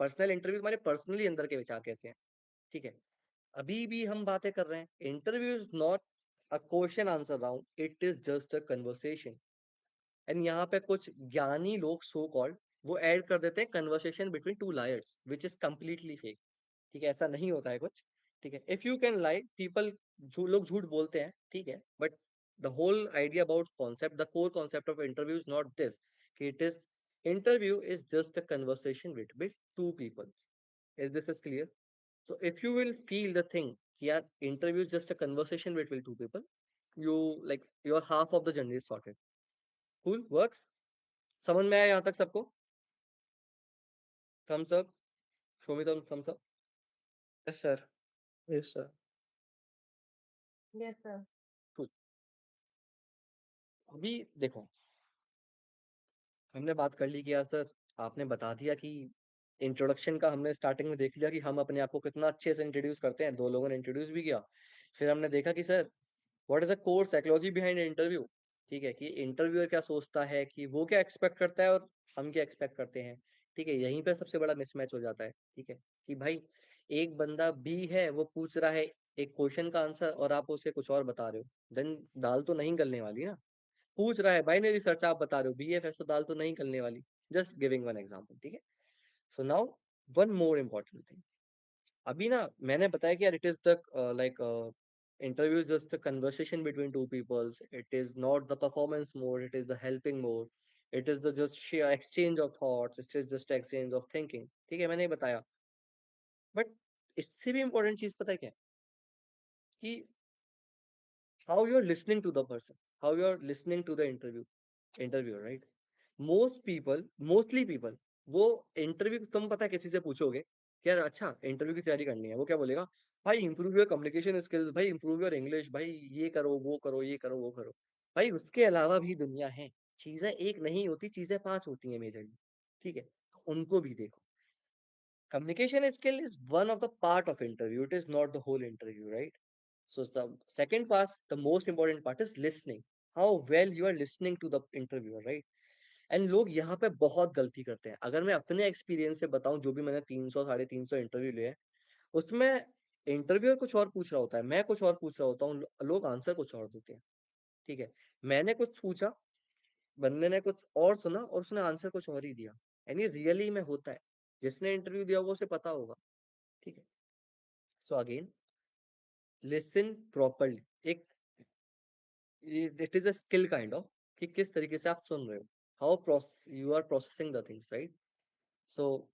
Personal interview तुम्हारे personally अंदर के विचार कैसे हैं, ठीक है। अभी भी हम बातें कर रहे हैं, interview is not a question answer round, it is just a conversation. And यहाँ पे कुछ ज्ञानी लोग सो कॉल्ड वो ऐड कर देते हैं conversation between two liars, which is completely fake, ठीक है। ऐसा नहीं होता है कुछ, ठीक है। If you can lie people, लोग झूठ बोलते हैं, ठीक है, but the whole idea about concept, the core concept of interview is not this, कि it is interview is just a conversation between two people. Is this is clear? So if you will feel the thing, yeah, interview is just a conversation between two people, you like your half of the journey is sorted. Cool, works? समझ में आया यहाँ तक सबको? Thumbs up, show me the thumbs up. Yes sir. Yes sir. Yes sir. Cool. अभी देखो, हमने बात कर ली कि यार सर आपने बता दिया कि इंट्रोडक्शन का हमने स्टार्टिंग में देख लिया कि हम अपने आप को कितना अच्छे से इंट्रोड्यूस करते हैं, दो लोगों ने इंट्रोड्यूस भी किया। फिर हमने देखा कि sir what is the core psychology behind interview, ठीक है, कि इंटरव्यूअर क्या सोचता है, कि वो क्या एक्सपेक्ट करता है और हम क्या एक्सपेक्ट करते हैं, ठीक है। यहीं पे सबसे बड़ा मिसमैच हो जाता है, ठीक है, कि भाई एक बंदा बी है, वो पूछ रहा है एक क्वेश्चन का आंसर और आप उसे कुछ और बता रहे हो, देन दाल तो नहीं गलने वाली ना। पूछ रहा है बाइनरी सर्च, आप बता रहे हो बीएफएस, तो दाल तो नहीं गलने वाली। जस्ट गिविंग वन एग्जांपल, ठीक है। So now one more important thing, अभी ना मैंने बताया कि यार it is the like interview is just a conversation between two peoples, it is not the performance mode, it is the helping mode, it is the just sheer exchange of thoughts, it is just exchange of thinking, ठीक है, मैंने ये बताया। But इससे भी important चीज पता है क्या है? कि how you are listening to the person, how you are listening to the interviewer, right? Most people, mostly people, वो इंटरव्यू तुम पता है किसी से पूछोगे कि यार अच्छा इंटरव्यू की तैयारी करनी है, वो क्या बोलेगा? भाई इंप्रूव योर कम्युनिकेशन स्किल्स, भाई इंप्रूव योर इंग्लिश, भाई ये करो वो करो ये करो वो करो। भाई उसके अलावा भी दुनिया है, चीजें एक नहीं होती, चीजें पांच होती हैं मेजरली, ठीक है, उनको भी देखो। Communication skill is one of the part of interview, it is not the whole interview, right? So the second part, the most important part is listening, how well you are listening to the interviewer, right? And लोग यहाँ पे बहुत गलती करते हैं। अगर मैं अपने एक्सपीरियंस से बताऊं, जो भी मैंने 300 350 इंटरव्यू लिए हैं, उसमें इंटरव्यूअर कुछ और पूछ रहा होता है, मैं कुछ और पूछ रहा होता हूँ, लोग आंसर कुछ और देते हैं, ठीक है। मैंने कुछ पूछा, बंदे ने कुछ और सुना और उसने आंसर कुछ और ही दिया। यानी रियली में होता है, जिसने इंटरव्यू दिया वो उसे पता होगा, ठीक है। सो अगेन लिसन प्रॉपरली, एक it is a skill kind of, कि किस तरीके से आप सुन रहे हो, how you are processing the things, right? So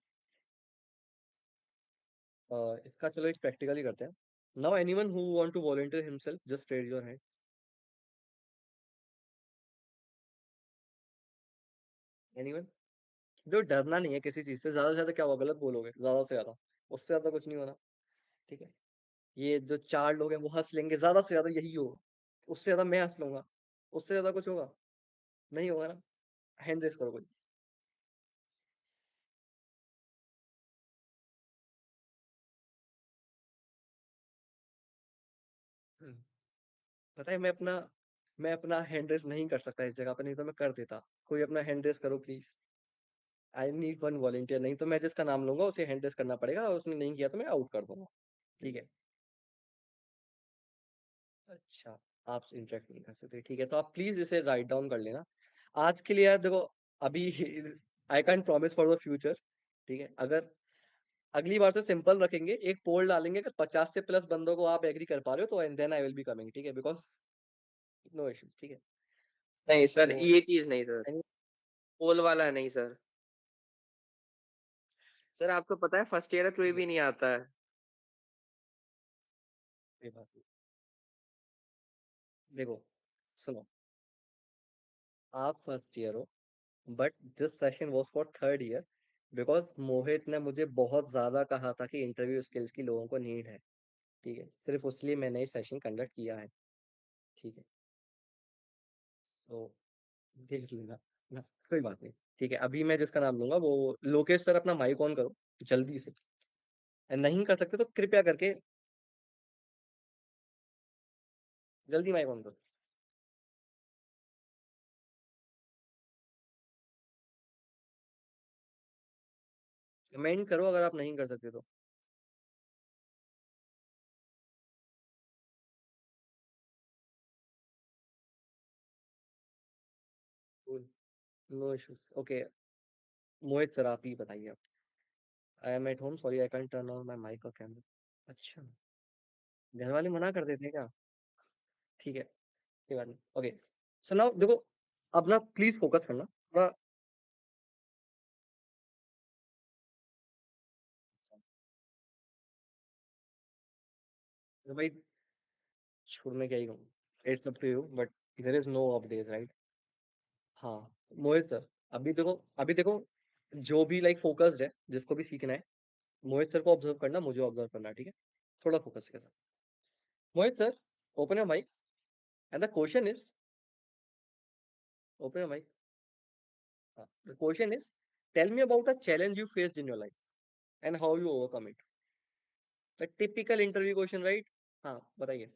इसका चलो एक प्रैक्टिकली करते हैं। Now anyone who want to volunteer himself, just raise your hand. Anyone? जो डरना नहीं है किसी चीज से ज्यादा क्या होगा, गलत बोलोगे ज्यादा से ज्यादा, उससे ज्यादा कुछ नहीं होना, ठीक है। ये जो चार लोग हैं वो हंस लेंगे, ज्यादा से ज्यादा यही होगा, उससे ज्यादा मैं हंस लूंगा, उससे ज्यादा कुछ होगा नहीं होगा ना। हैंड रेस करो कोई। हम्म, पता है मैं अपना हैंड रेस नहीं कर सकता इस जगह पे, नहीं तो मैं कर देता। कोई अपना हैंड रेस करो please, I need one volunteer, नहीं तो मैं जिसका नाम लूंगा उसे हैंड रेस करना पड़ेगा, और उसने नहीं किया तो मैं आउट कर दूंगा, ठीक है। अच्छा, आप इंटरेक्ट नहीं कर सकते, ठीक है, तो आप प्लीज इसे राइट डाउन कर लेना आज के लिए। यार देखो, अभी I can't promise for the future, ठीक है। अगर अगली बार से सिंपल रखेंगे, एक पोल डालेंगे, अगर 50 से प्लस बंदों को आप एग्री कर पा रहे हो तो then I will be coming, ठीक है, बिकॉज नो इश्यूज, ठीक है। नहीं सर, सो ये चीज नहीं सर, पोल वाला नहीं सर। सर आपको पता है फर्स्ट ईयर कोई भी नहीं आता है। देखो, सुनो, आप फर्स्ट ईयर हो, but this session was for third year, because Mohit ने मुझे बहुत ज्यादा कहा था कि इंटरव्यू स्किल्स की लोगों को नीड है, ठीक है, सिर्फ उसलिए मैंने ये सेशन कंडक्ट किया है, ठीक है। सो देख लेना ना, कोई बात नहीं, ठीक है। अभी मैं जिसका नाम लूंगा वो लोकेश सर, अपना माइक ऑन करो जल्दी से, नहीं कर सकते तो कृपया करके जल्दी माइक ऑन करो। कमेंट करो अगर आप नहीं कर सकते तो। No issues, okay. Mohit sir आप ही बताइए आप। I am at home, sorry I can turn on my mic और कैमरा। अच्छा, घर वाले मना कर देते हैं क्या? ठीक है, कोई बात नहीं, ओके। सो नाउ देखो, अब ना प्लीज फोकस करना थोड़ा। भाई छोड़ में क्या ही कहूँ, it's up to you, but there is no off days, right? हाँ, मोहित सर, अभी देखो जो भी लाइक फोकस्ड है, जिसको भी सीखना है, मोहित सर को ऑब्जर्व करना, मुझे ऑब्जर्व करना, ठीक है? थोड़ा फोकस के साथ। Mohit sir, open your mic and the question is, open your mic. The question is, tell me about a challenge you faced in your life and how you overcome it. The typical interview question, right? हाँ, बताइए।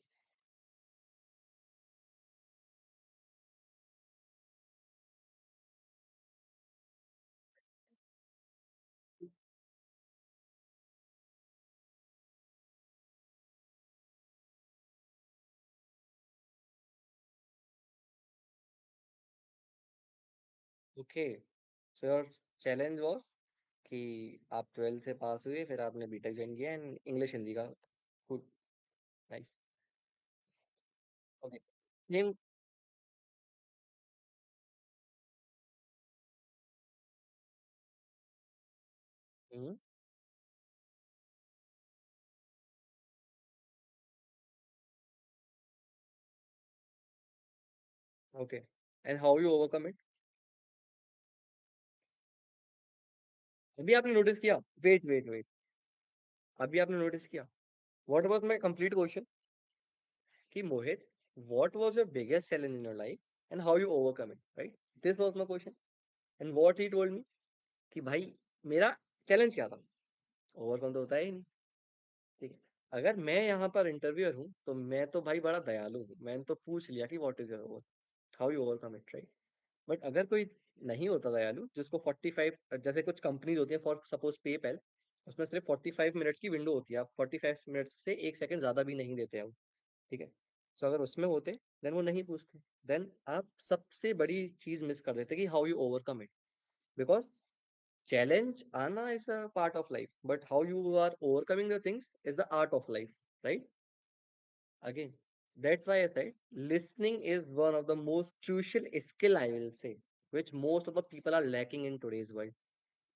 Okay, so your challenge was कि आप 12th से पास हुए, फिर आपने BTech join किया and English Hindi का। Good, nice, okay. Same. Okay, and how you overcome it? अभी आपने नोटिस किया, वेट वेट वेट, अभी आपने नोटिस किया what was my complete question कि Mohit, what was your biggest challenge in your life and how you overcome it, right? This was my question and what he told me कि भाई मेरा challenge क्या था, overcome तो होता ही नहीं, ठीक है? अगर मैं यहाँ पर इंटरव्यूअर हूँ तो मैं तो भाई बड़ा दयालु हूँ, मैंने तो पूछ लिया कि what is your, how you overcome it, right? But अगर कोई नहीं होता दयालु, जिसको 45, जैसे कुछ कंपनीज होती है फॉर सपोज पेपैल, उसमें सिर्फ 45 मिनट्स की विंडो होती है, आप 45 मिनट्स से 1 सेकंड ज्यादा भी नहीं देते हैं वो, ठीक है? तो अगर उसमें होते देन वो नहीं पूछते, देन आप सबसे बड़ी चीज मिस कर देते कि how you overcome it, because challenge आना is a part of life, but how you are overcoming the things is the art of life, right? Again, that's why I said listening is one of the most crucial skill, I will say, which most of the people are lacking in today's world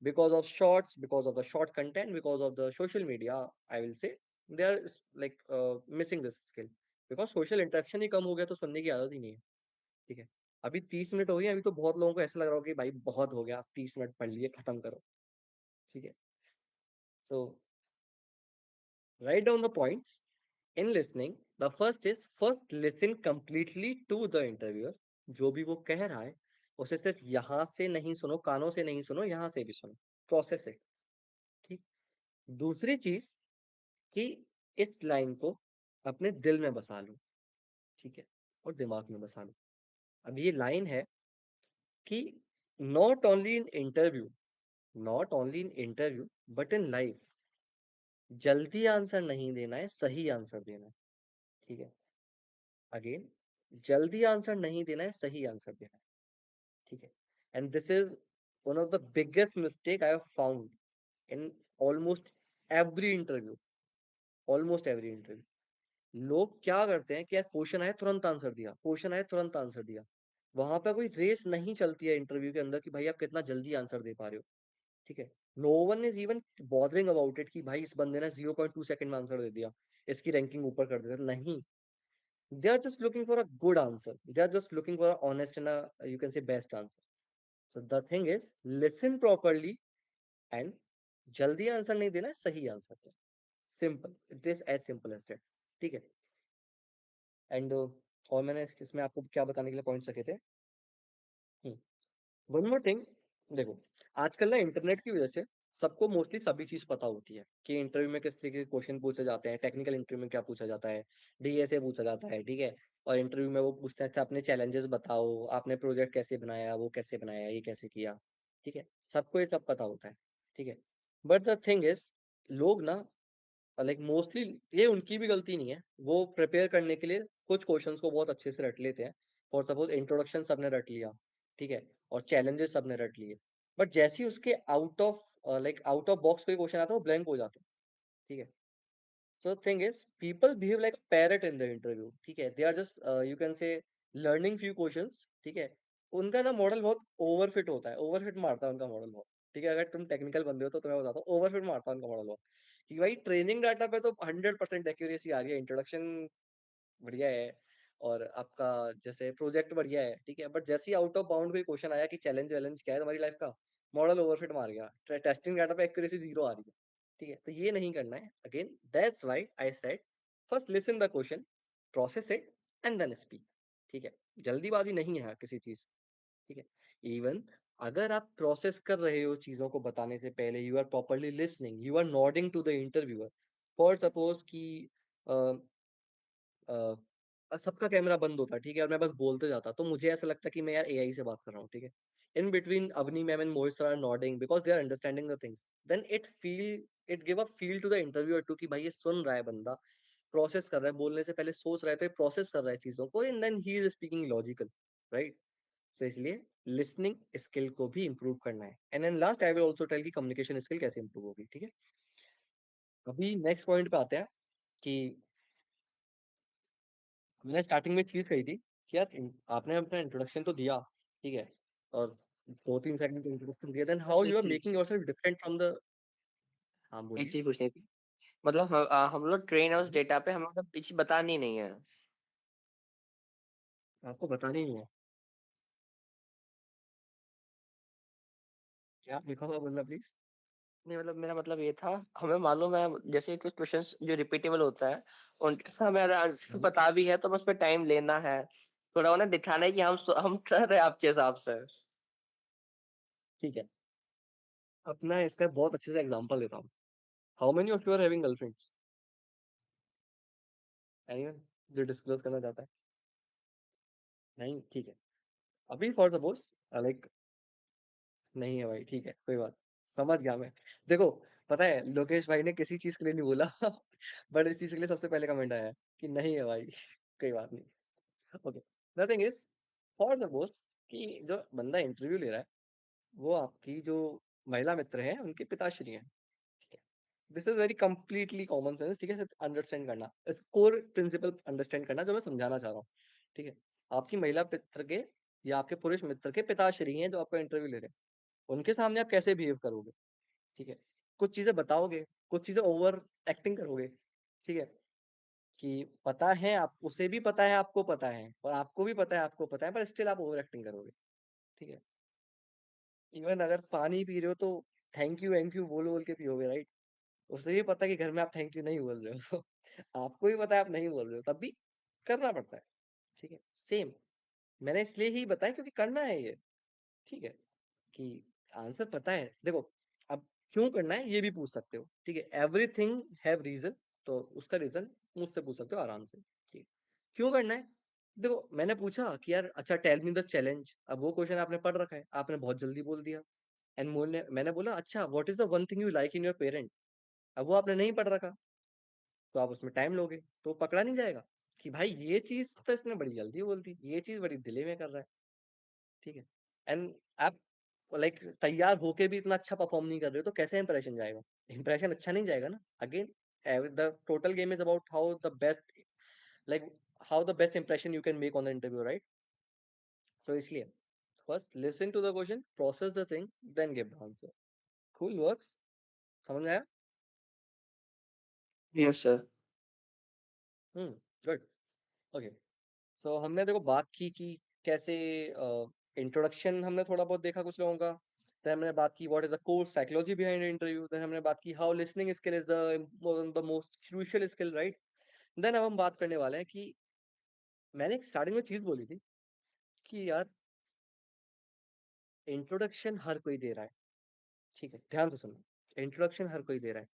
because of shorts, because of the short content, because of the social media, I will say they are like missing this skill, because social interaction ही कम हो गया तो सुनने की आदत ही नहीं है, ठीक है? अभी 30 मिनट हो गई, अभी तो बहुत लोगों को ऐसा लग रहा हो कि भाई बहुत हो गया, 30 मिनट पढ़ लिए, खत्म करो, ठीक है? सो write down the points in listening. The first is, first listen completely to the interviewer. जो भी वो कह रहा है उसे सिर्फ यहाँ से नहीं सुनो, कानों से नहीं सुनो, यहाँ से भी सुनो, प्रोसेस इट, ठीक? दूसरी चीज कि इस लाइन को अपने दिल में बसा लो, ठीक है, और दिमाग में बसा लो। अब ये लाइन है कि not only in interview, not only in interview but in life, जल्दी आंसर नहीं देना है, सही आंसर देना है, ठीक है? अगेन, जल्दी आंसर नहीं देना है, सही आंसर देना है, ठीक है? And this is one of the biggest mistake I have found in almost every interview, almost every interview. लोग क्या करते हैं कि यार क्वेश्चन आया तुरंत आंसर दिया, क्वेश्चन आया तुरंत आंसर दिया, वहां पे कोई रेस नहीं चलती है इंटरव्यू के अंदर कि भाई आप कितना जल्दी आंसर दे पा रहे हो, ठीक है? No one is even bothering about it कि भाई इस बंदे ने 0.2 सेकंड में आंसर दे दिया, इसकी रैंकिंग ऊपर कर देता, नहीं। They are just looking for a good answer. They are just looking for a honest and a, you can say, best answer. So the thing is, listen properly and जल्दी answer नहीं देना है, सही answer देना, simple, it is as simple as that, ठीक है? And और मैंने इसमें आपको क्या बताने के लिए पॉइंट्स रखे थे? वन मोर थिंग, देखो, आजकल ना इंटरनेट की वजह से सबको मोस्टली सभी चीज पता होती है कि इंटरव्यू में किस तरीके के क्वेश्चन पूछे जाते हैं, टेक्निकल इंटरव्यू में क्या पूछा जाता है, डीएसए पूछा जाता है, ठीक है? और इंटरव्यू में वो पूछते हैं अच्छा अपने चैलेंजेस बताओ, आपने प्रोजेक्ट कैसे बनाया, वो कैसे बनाया, ये कैसे किया, ठीक है? सबको ये सब पता होता है, ठीक है? बट द थिंग इज, लोग ना लाइक मोस्टली, ये उनकी भी गलती नहीं है, वो प्रिपेयर करने के लिए कुछ क्वेश्चंस को बहुत अच्छे से रट लेते हैं। फॉर सपोज इंट्रोडक्शन सबने रट लिया, ठीक है, और चैलेंजेस सबने रट लिए, बट जैसे ही उसके आउट ऑफ बॉक्स कोई क्वेश्चन आता है वो ब्लैंक हो जाता है, ठीक है। So the thing is, people behave like a parrot in the interview, ठीक है, they are just you can say learning few questions, ठीक है। उनका ना मॉडल बहुत ओवरफिट होता है, ओवरफिट मारता है उनका मॉडल बहुत, ठीक है। अगर तुम टेक्निकल बंदे हो तो तुम्हें बताता हूँ, ओवरफिट मारता है उनका मॉडल बहुत, कि भाई ट्रेनिंग डाटा पे तो 100% एक्यूरेसी आ रही है, इंट्रोडक्शन बढ़िया है, और आपका जैसे प्रोजेक्ट बढ़िया है, ठीक है, बट जैसे ही आउट ऑफ बाउंड कोई क्वेश्चन आया कि चैलेंज वैलेंज क्या है तुम्हारी लाइफ का, मॉडल ओवरफिट मार गया, टेस्टिंग डाटा पे एक्यूरेसी जीरो आ रही है, ठीक है। तो ये नहीं करना है। Again that's why I said first listen the question, process it, and then speak, ठीक है। जल्दीबाजी नहीं है किसी चीज, ठीक है। इवन अगर आप प्रोसेस कर रहे हो चीजों को बताने से पहले, you are properly listening, you are nodding to the interviewer. For suppose कि सबका कैमरा बंद होता, ठीक है, और मैं बस बोलते जाता, तो मुझे ऐसा लगता कि मैं यार एआई से बात कर रहा हूँ, ठीक है। In between Avni ma'am and Mohit sir are nodding because they are understanding the things, then it give a feel to the interviewer too कि भाई ये सुन रहा है बंदा, प्रोसेस कर रहा है, बोलने से पहले सोच रहा है, तो ये प्रोसेस कर रहा है चीजों को, and then he is speaking logical, right. So इसलिए लिसनिंग स्किल को भी इंप्रूव करना है। And then last I will also tell कि कम्युनिकेशन स्किल कैसे इंप्रूव होगी, ठीक है। अभी नेक्स्ट पॉइंट पे आते हैं कि मैंने स्टार्टिंग में चीज कही थी कि यार आपने अपना इंट्रोडक्शन तो दिया, ठीक है, और 2-3 सेकंड का इंट्रोडक्शन दिया, देन हाउ एक यू आर चीज making yourself different from the. हाँ एक बोलिए। चीज पूछनी थी। मतलब हम लोग ट्रेन हाउस डेटा पे हमें मतलब पीछे बतानी नहीं है। आपको बताना ही नहीं है क्या लिखा हुआ, बोलना प्लीज। नहीं मतलब मेरा मतलब ये था, हमें मालूम है जैसे कुछ क्वेश्चंस जो रिपीटेबल होता है उनका हमें अगर आंसर पता भी है तो बस पे टाइम लेना है, थोड़ा उन्हें दिखाना है कि हम कर रहे हैं आपके हिसाब से। ठीक है, अपना इसका बहुत अच्छे से एग्जांपल देता हूँ। How many of you are having girlfriends? Anyone जो डिस्क्लोज करना चाहता है? नहीं, ठीक है। अभी फॉर सपोज लाइक नहीं है भाई, ठीक है, कोई बात, समझ गया मैं। देखो, पता है लोकेश भाई ने किसी चीज के लिए नहीं बोला बट इस चीज के लिए सबसे पहले कमेंट आया है कि नहीं है भाई कोई बात नहीं। Okay, nothing is, for suppose कि जो बंदा इंटरव्यू ले रहा है वो आपकी जो महिला मित्र हैं उनके पिताश्री हैं, ठीक है। This is very completely common sense, ठीक है, अंडरस्टैंड करना, इस कोर प्रिंसिपल अंडरस्टैंड करना जो मैं समझाना चाह रहा हूँ, ठीक है। आपकी महिला मित्र के या आपके पुरुष मित्र के पिताश्री हैं जो आपका इंटरव्यू ले रहे हैं, उनके सामने आप कैसे बिहेव करोगे, ठीक है। कुछ चीजें बताओगे, कुछ चीजें ओवर एक्टिंग करोगे, ठीक है, कि पता है, आप उसे भी पता है आपको पता है, और आपको भी पता है आपको पता है, पर स्टिल आप ओवर एक्टिंग करोगे, ठीक है। इवन अगर पानी पी रहे हो तो थैंक यू बोल बोल के पियोगे, राइट। उसे भी पता है कि घर में आप थैंक यू नहीं बोल रहे हो आपको भी पता है आप नहीं बोल रहे हो, तब भी करना पड़ता है, ठीक है। सेम मैंने इसलिए ही बताया क्योंकि करना है ये, ठीक है, कि आंसर पता है। देखो, अब क्यों करना है ये भी पूछ सकते हो, ठीक है, एवरीथिंग हैव रीजन, तो उसका रीजन मुझसे पूछ सकते हो आराम से, ठीक है। क्यों करना है? देखो, मैंने पूछा कि यार अच्छा टेल मी द चैलेंज, अब वो क्वेश्चन आपने पढ़ रखा है, आपने बहुत जल्दी बोल दिया, एंड मैंने बोला अच्छा what is the one thing you like in your parent, अब वो आपने नहीं पढ़ रखा, तो आप उसमें टाइम लोगे तो पकड़ा नहीं जाएगा कि भाई ये चीज तो इसने बड़ी जल्दी बोल दी, ये चीज बड़ी डिले में कर रहा है, ठीक है। एंड आप लाइक तैयार होके भी इतना अच्छा परफॉर्म नहीं कर रहे हो तो कैसे इंप्रेशन जाएगा? इंप्रेशन अच्छा नहीं जाएगा ना। Again the total game is about how the best, like how the best impression you can make on the interview, right. So इसलिए first listen to the question, process the thing, then give the answer. Cool works, समझ में आया? Yes sir. Good. Okay, so हमने देखो बात की कि कैसे इंट्रोडक्शन हमने थोड़ा बहुत देखा कुछ लोगों का, then हमने बात की what is the core psychology behind interview, then हमने बात की how listening skill is the most crucial skill, right. Then अब हम बात करने वाले हैं कि मैंने एक स्टार्टिंग में चीज बोली थी कि यार इंट्रोडक्शन हर कोई दे रहा है, ठीक है, ध्यान से सुनो, इंट्रोडक्शन हर कोई दे रहा है,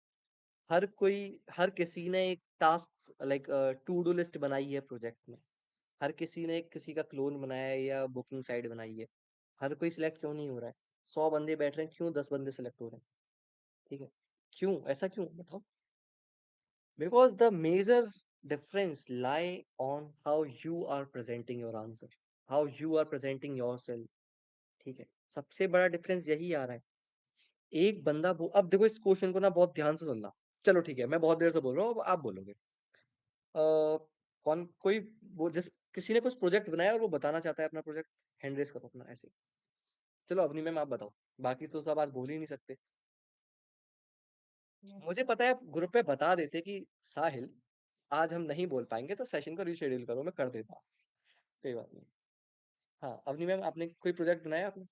हर कोई, हर किसी ने एक task like to do list बनाई है प्रोजेक्ट में, हर किसी ने किसी का क्लोन बनाया है या बुकिंग साइट बनाई है, हर कोई सिलेक्ट क्यों नहीं हो रहा है? 100 बंदे बैठ रहे हैं, क्यों 10 बंदे सिलेक्ट हो रहे हैं? ठीक है? क्यों? ऐसा क्यों? बताओ। Because the major difference lie on how you are presenting your answer, how you are presenting yourself. ठीक है? सबसे बड़ा डिफरेंस यही आ रहा है। एक बंदा अब देखो इस क्वेश्चन को ना बहुत ध्यान से सुनना। चलो ठीक है, मैं बहुत देर से बोल रहा हूँ, अब आप बोलोगे। कौन कोई वो जिस किसी ने कुछ प्रोजेक्ट बनाया और वो बताना चाहता है अपना प्रोजेक्ट, हैंड रेज करो अपना ऐसे। चलो अवनी मैम आप बताओ, बाकी तो सब आज बोल ही नहीं सकते। Yes, मुझे पता है आप ग्रुप पे बता देते कि साहिल आज हम नहीं बोल पाएंगे तो सेशन को रीशेड्यूल करो, मैं कर देता। कोई बात नहीं। हाँ अवनी मैम आपने कोई प्रोजेक्ट बनाया आपने?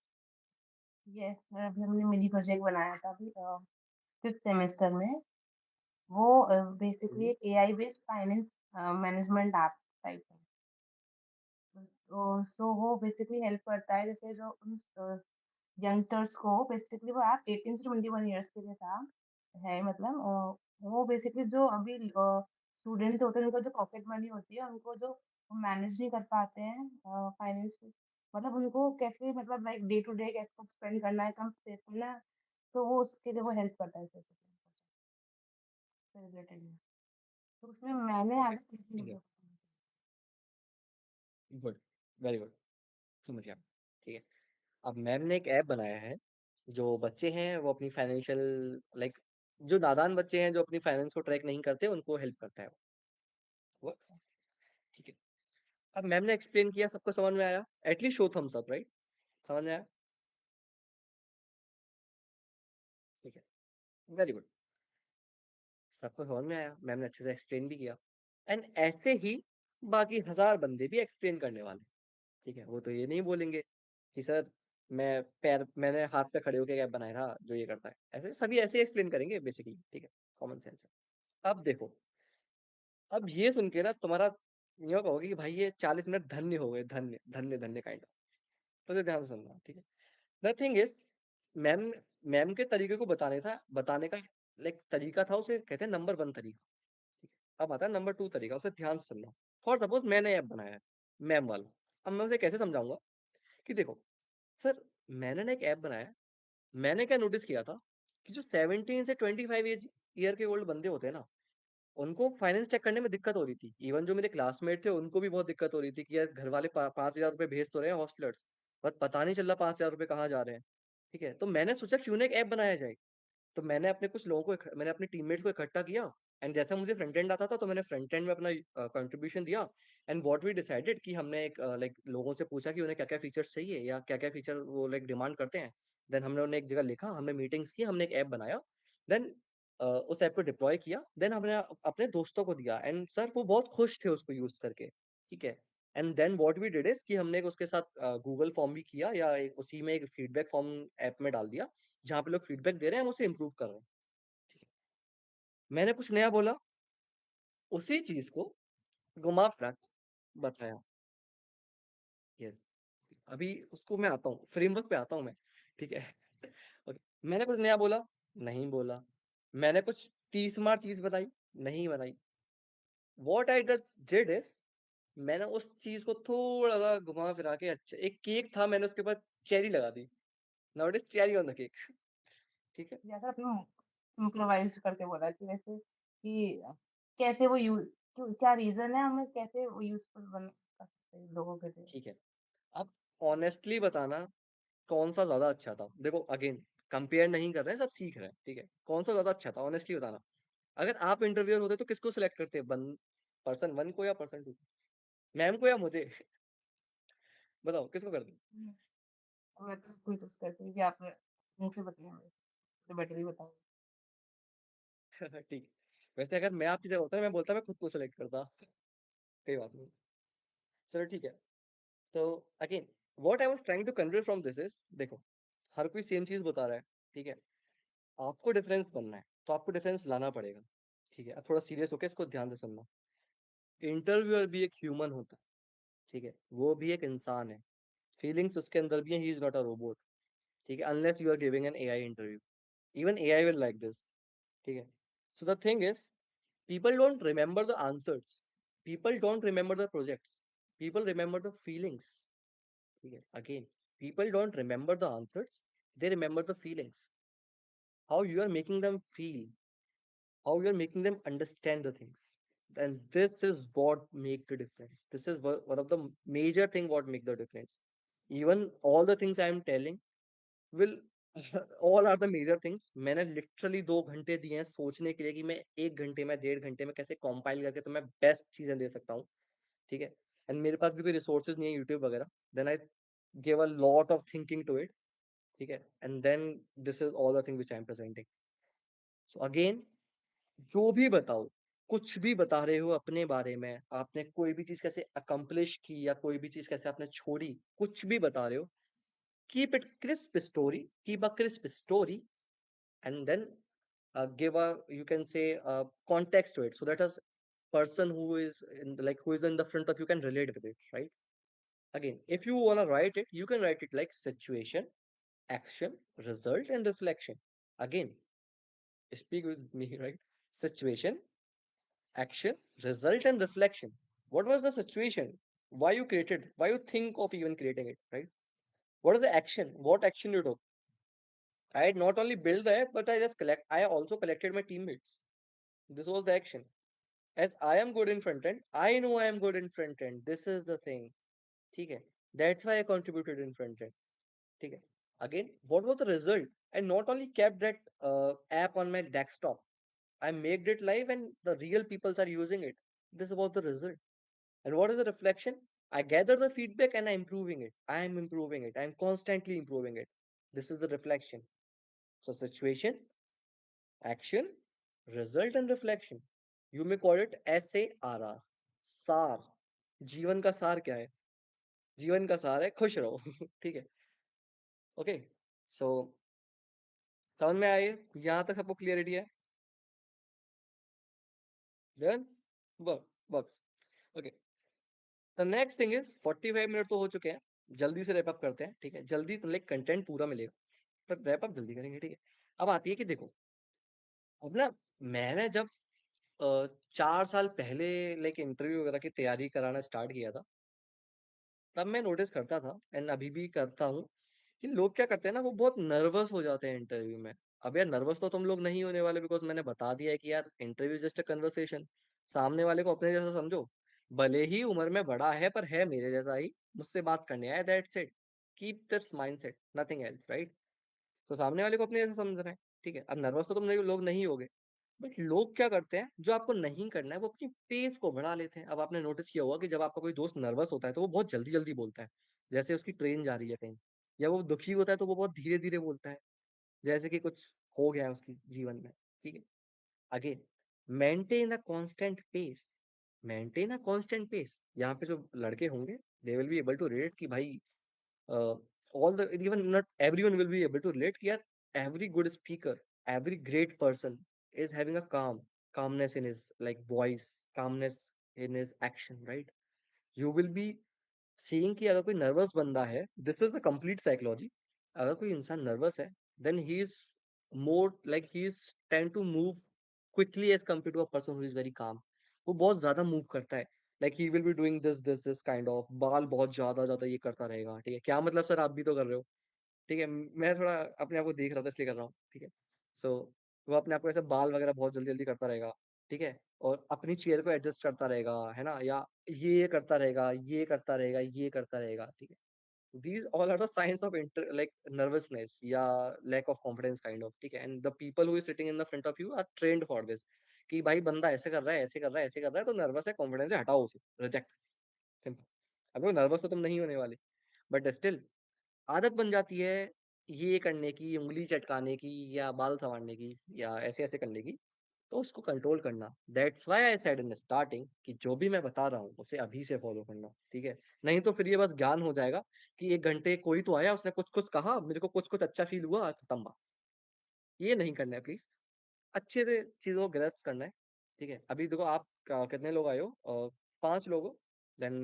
yes, अभी हमने मिनी प्रोजेक्ट बनाया था अभी 5th सेमेस्टर में। वो बेसिकली हम्म, एक AI based finance management app type है। तो सो वो बेसिकली हेल्प करता है, जैसे जो उन यंगस्टर्स को, बेसिकली वो ऐप 18 से 21 ईयर्स के लिए था, है मतलब वो बेसिकली जो अभी स्टूडेंट्स होते हैं, उनको जो पॉकेट मनी होती है, उनको जो मैनेज नहीं कर पाते हैं फाइनेंस, मतलब उनको कैसे, मतलब लाइक डे टू डे कैसे स्पेंड करना है, कम सेव करना है, तो वो उसके लिए वो हेल्प करता है बेसिकली रिलेटेड। तो उसमें मैंने ओके आगे ठीक है, गुड, वेरी गुड, समझ गया। ठीक है, अब मैम ने एक ऐप बनाया है, जो बच्चे हैं वो अपनी फाइनेंशियल लाइक जो नादान बच्चे हैं जो अपनी फाइनेंस को ट्रैक नहीं करते उनको हेल्प करता है वो। ठीक है, अब मैम ने एक्सप्लेन किया, सबको समझ में आया? At least show thumbs up, right? समझ में आया? ठीक है, वेरी गुड, सबको समझ में आया, मैम ने अच्छे से एक्सप्लेन भी किया। एंड ऐसे ही बाकी हजार बंदे भी एक्सप्लेन करने वाले। ठीक है, वो तो ये नहीं बोलेंगे कि सर मैंने हाथ पे खड़े होकर कैब बनाया था जो ये करता है, ऐसे सभी ऐसे एक्सप्लेन करेंगे बेसिकली। ठीक है, कॉमन सेंस है। अब देखो, अब ये सुन के ना तुम्हारा ये कहोगे कि भाई ये 40 मिनट धन्य हो गए, धन्य धन्य धन्य काइंड ऑफ। तो ध्यान से सुनना, ठीक है। The thing is, ma'am ma'am के तरीके को बताने का लाइक तरीका था, उसे कहते हैं नंबर 1 तरीका। ठीक है, अब आता है नंबर 2 तरीका, उसे ध्यान से सुनना। फॉर सपोज मैंने ऐप बनाया है, मैम वाला। अब मैं उसे कैसे समझाऊंगा कि देखो सर, मैंने ना एक ऐप बनाया है, मैंने क्या नोटिस किया था कि जो 17 से 25 एज ईयर के ओल्ड बंदे होते हैं ना, उनको फाइनेंस चेक करने में दिक्कत हो रही थी। इवन जो मेरे क्लासमेट थे उनको भी बहुत दिक्कत हो रही थी कि यार घर वाले 5,000 रुपए भेज तो रहे हैं हॉस्टलर्स, बट पता नहीं चल रहा 5,000 रुपए कहाँ जा रहे हैं। ठीक है, तो मैंने सोचा क्यों ना एक ऐप बनाया जाए। तो मैंने अपने कुछ लोगों को मैंने अपने टीममेट्स को इकट्ठा किया। एंड जैसा मुझे फ्रंट एंड आता था तो मैंने फ्रंट एंड में अपना कंट्रीब्यूशन दिया। एंड व्हाट वी डिसाइडेड कि हमने एक लाइक लोगों से पूछा कि उन्हें क्या क्या फीचर्स चाहिए या क्या क्या फीचर वो लाइक डिमांड करते हैं। देन हमने उन्हें एक जगह लिखा, हमने मीटिंग्स की, हमने एक ऐप बनाया। देन उस ऐप को डिप्लॉय किया। देन हमने अपने दोस्तों को दिया एंड सर वो बहुत खुश थे उसको यूज करके। ठीक है, and then what we did is कि हमने एक उसके साथ गूगल फॉर्म भी किया, या एक उसी में एक फीडबैक फॉर्म ऐप में डाल दिया, जहाँ पे लोग फीडबैक दे रहे हैं हम उसे इम्प्रूव कर रहे हैं। ठीक है, मैंने कुछ नया बोला, उसी चीज को घुमा फिरा के बताया। यस, अभी उसको मैं आता हूँ, फ्रेमवर्क पे आता हूँ मैं। ठीक है, ओके, मैंने कुछ नया बोला, नहीं बोला। मैंने कुछ 30 मार चीज बताई, नहीं बनाई। व्हाट आई डिड इज, मैंने उस चीज को थोड़ा सा घुमा फिरा के, अच्छा एक केक था, मैंने उसके ऊपर चेरी लगा दी। Now it is cherry on the cake. ठीक है, या फिर अपने इम्प्रोवाइज करके बोला कि वैसे कि कैसे वो यूज, क्या रीजन है, हमें कैसे वो यूजफुल बन सकते हैं लोगों के लिए। ठीक है, अब ऑनेस्टली बताना कौन सा ज्यादा अच्छा था। देखो अगेन, कंपेयर नहीं कर रहे हैं, सब सीख रहे हैं। ठीक है, कौन सा ज्यादा अच्छा था ऑनेस्टली बताना। अगर आप इंटरव्यूअर होते तो किसको सिलेक्ट करते, पर्सन 1 को या पर्सन 2, मैम को या मुझे? बताओ किसको करते? मैं तो कोई कुछ करती कि आप मुझसे बताइए, मेरे तो बेटर ही बताओ। ठीक, वैसे अगर मैं आपकी जगह होता मैं बोलता, मैं खुद को सिलेक्ट करता। कोई बात नहीं, चलो ठीक है। तो again, what I was trying to convey from this is, देखो हर कोई सेम चीज बता रहा है। ठीक है, आपको डिफरेंस बनना है तो आपको डिफरेंस लाना पड़ेगा। ठीक है, अब थोड़ा सीरियस होकर इसको ध्यान से सुनना। इंटरव्यूअर भी एक ह्यूमन होता है। ठीक है, वो भी एक इंसान है, फीलिंग्स उसके अंदर भी है, he is not a robot. ठीक है, unless you are giving an AI interview, even AI will like this. ठीक है, so the thing is, people don't remember the answers, people don't remember the projects, people remember the feelings. ठीक है, again, people don't remember the answers, they remember the feelings. how you are making them feel, how you are making them understand the things. And this is what make the difference. This is one of the major thing what make the difference. Even all the things I am telling will all are the major things. मैंने literally 2 घंटे दिए हैं सोचने के लिए कि मैं 1 घंटे में 1.5 घंटे में कैसे compile करके तो मैं बेस्ट चीजें दे सकता हूँ, ठीक है। एंड मेरे पास भी कोई रिसोर्सेज नहीं है यूट्यूब वगैरह, then I give a lot of thinking to it, ठीक है। And then this is all the thing which I am presenting. So again, जो भी बताओ, कुछ भी बता रहे हो अपने बारे में, आपने कोई भी चीज कैसे अकम्प्लिश की या कोई भी चीज कैसे आपने छोड़ी, कुछ भी बता रहे हो, keep it crisp story, keep a crisp story, and then give a, you can say, context to it, so that a person who is in who is in the front of you can relate with it, right? Again, if you want to write it, you can write it like situation, action, result, and reflection. Again, speak with me, right? Situation, action, result, and reflection. What was the situation? Why you created? Why you think of even creating it, right? What is the action? What action you took? I had not only built the app, but I also collected my teammates. This was the action. As I am good in front end, I know I am good in front end. This is the thing. Okay. That's why I contributed in front end. Okay. Again, what was the result? I not only kept that app on my desktop, I made it live and the real peoples are using it. This was the result. And what is the reflection? I gather the feedback and I'm improving it. I am improving it. I'm constantly improving it. This is the reflection. So situation, action, result and reflection. You may call it SARR. सार। जीवन का सार क्या है? जीवन का सार है खुश रहो। ठीक है। ओके। सो समझ में आइए, यहाँ तक सबको क्लियरिटी है? Done? Works. Okay. The next thing is 45 minute तो हो चुके हैं, जल्दी से रैप अप करते हैं, ठीक है। जल्दी लाइक कंटेंट पूरा मिलेगा, पर रैप अप जल्दी करेंगे, ठीक है। अब आती है कि देखो, अब ना मैंने जब 4 साल पहले लाइक इंटरव्यू वगैरह की तैयारी कराना स्टार्ट किया था, तब मैं नोटिस करता था एंड अभी भी करता हूँ कि लोग क्या करते हैं ना, वो बहुत नर्वस हो जाते हैं इंटरव्यू में। अब यार नर्वस तो तुम लोग नहीं होने वाले, बिकॉज मैंने बता दिया है कि यार इंटरव्यू जस्ट अ कन्वर्सेशन। सामने वाले को अपने जैसा समझो, भले ही उम्र में बड़ा है पर है मेरे जैसा ही, मुझसे बात करने आया, that's it. Keep this mindset, nothing else, right? तो सामने वाले को अपने जैसा समझ रहे हैं, ठीक है। अब नर्वस तो तुम लोग नहीं होगे, बट लोग क्या करते हैं, जो आपको नहीं करना है वो अपनी पेस को बढ़ा लेते हैं। अब आपने नोटिस किया होगा कि जब आपका कोई दोस्त नर्वस होता है तो वो बहुत जल्दी जल्दी बोलता है, जैसे उसकी ट्रेन जा रही है कहीं। या वो दुखी होता है तो वो बहुत धीरे धीरे बोलता है, जैसे कि कुछ हो गया है उसके जीवन में, ठीक है। Again, maintain a constant pace, maintain a constant pace. यहाँ पे जो लड़के होंगे, they will be able to rate कि भाई, all the, even not everyone will be able to relate कि यार every good speaker, every great person is having a calmness in his like voice, calmness in his action, right? You will be seeing कि अगर कोई nervous बंदा है, this is the complete psychology, अगर कोई इंसान नर्वस है, then he is more like he is tend to move quickly as compared to a person who is very calm. वो बहुत ज्यादा मूव करता है, like he will be doing this kind of, बाल बहुत ज्यादा ज्यादा ये करता रहेगा, ठीक है। क्या मतलब सर, आप भी तो कर रहे हो, ठीक है। मैं थोड़ा अपने आप को देख रहा था इसलिए कर रहा हूँ, ठीक है। सो वो अपने आप को ऐसे बाल वगैरह बहुत जल्दी जल्दी करता रहेगा, ठीक है। और अपनी चेयर को एडजस्ट करता रहेगा, है ना, या ये करता रहेगा, ये करता रहेगा, ये करता रहेगा, ठीक है। these all are the signs of like nervousness या lack of confidence kind of, ठीक है। and the people who is sitting in the front of you are trained for this, कि भाई बंदा ऐसे कर रहा है, ऐसे कर रहा है, ऐसे कर रहा है, तो नर्वस है, कॉन्फिडेंस है, हटाओ उसे, रिजेक्ट, सिंपल। अब नर्वस तो तुम नहीं होने वाले, बट स्टिल आदत बन जाती है ये करने की, उंगली चटकाने की, या बाल संवारने की, या ऐसे ऐसे करने की, तो उसको कंट्रोल करना। That's why I said in starting कि जो भी मैं बता रहा हूँ उसे अभी से फॉलो करना, ठीक है। नहीं तो फिर ये बस ज्ञान हो जाएगा कि 1 घंटे कोई तो आया, उसने कुछ कुछ कहा, मेरे को कुछ कुछ अच्छा फील हुआ, खत्म बात। ये नहीं करना है प्लीज, अच्छे से चीजों को ग्रैस्प करना है, ठीक है। अभी देखो आप कितने लोग आए हो, 5 लोग हो, then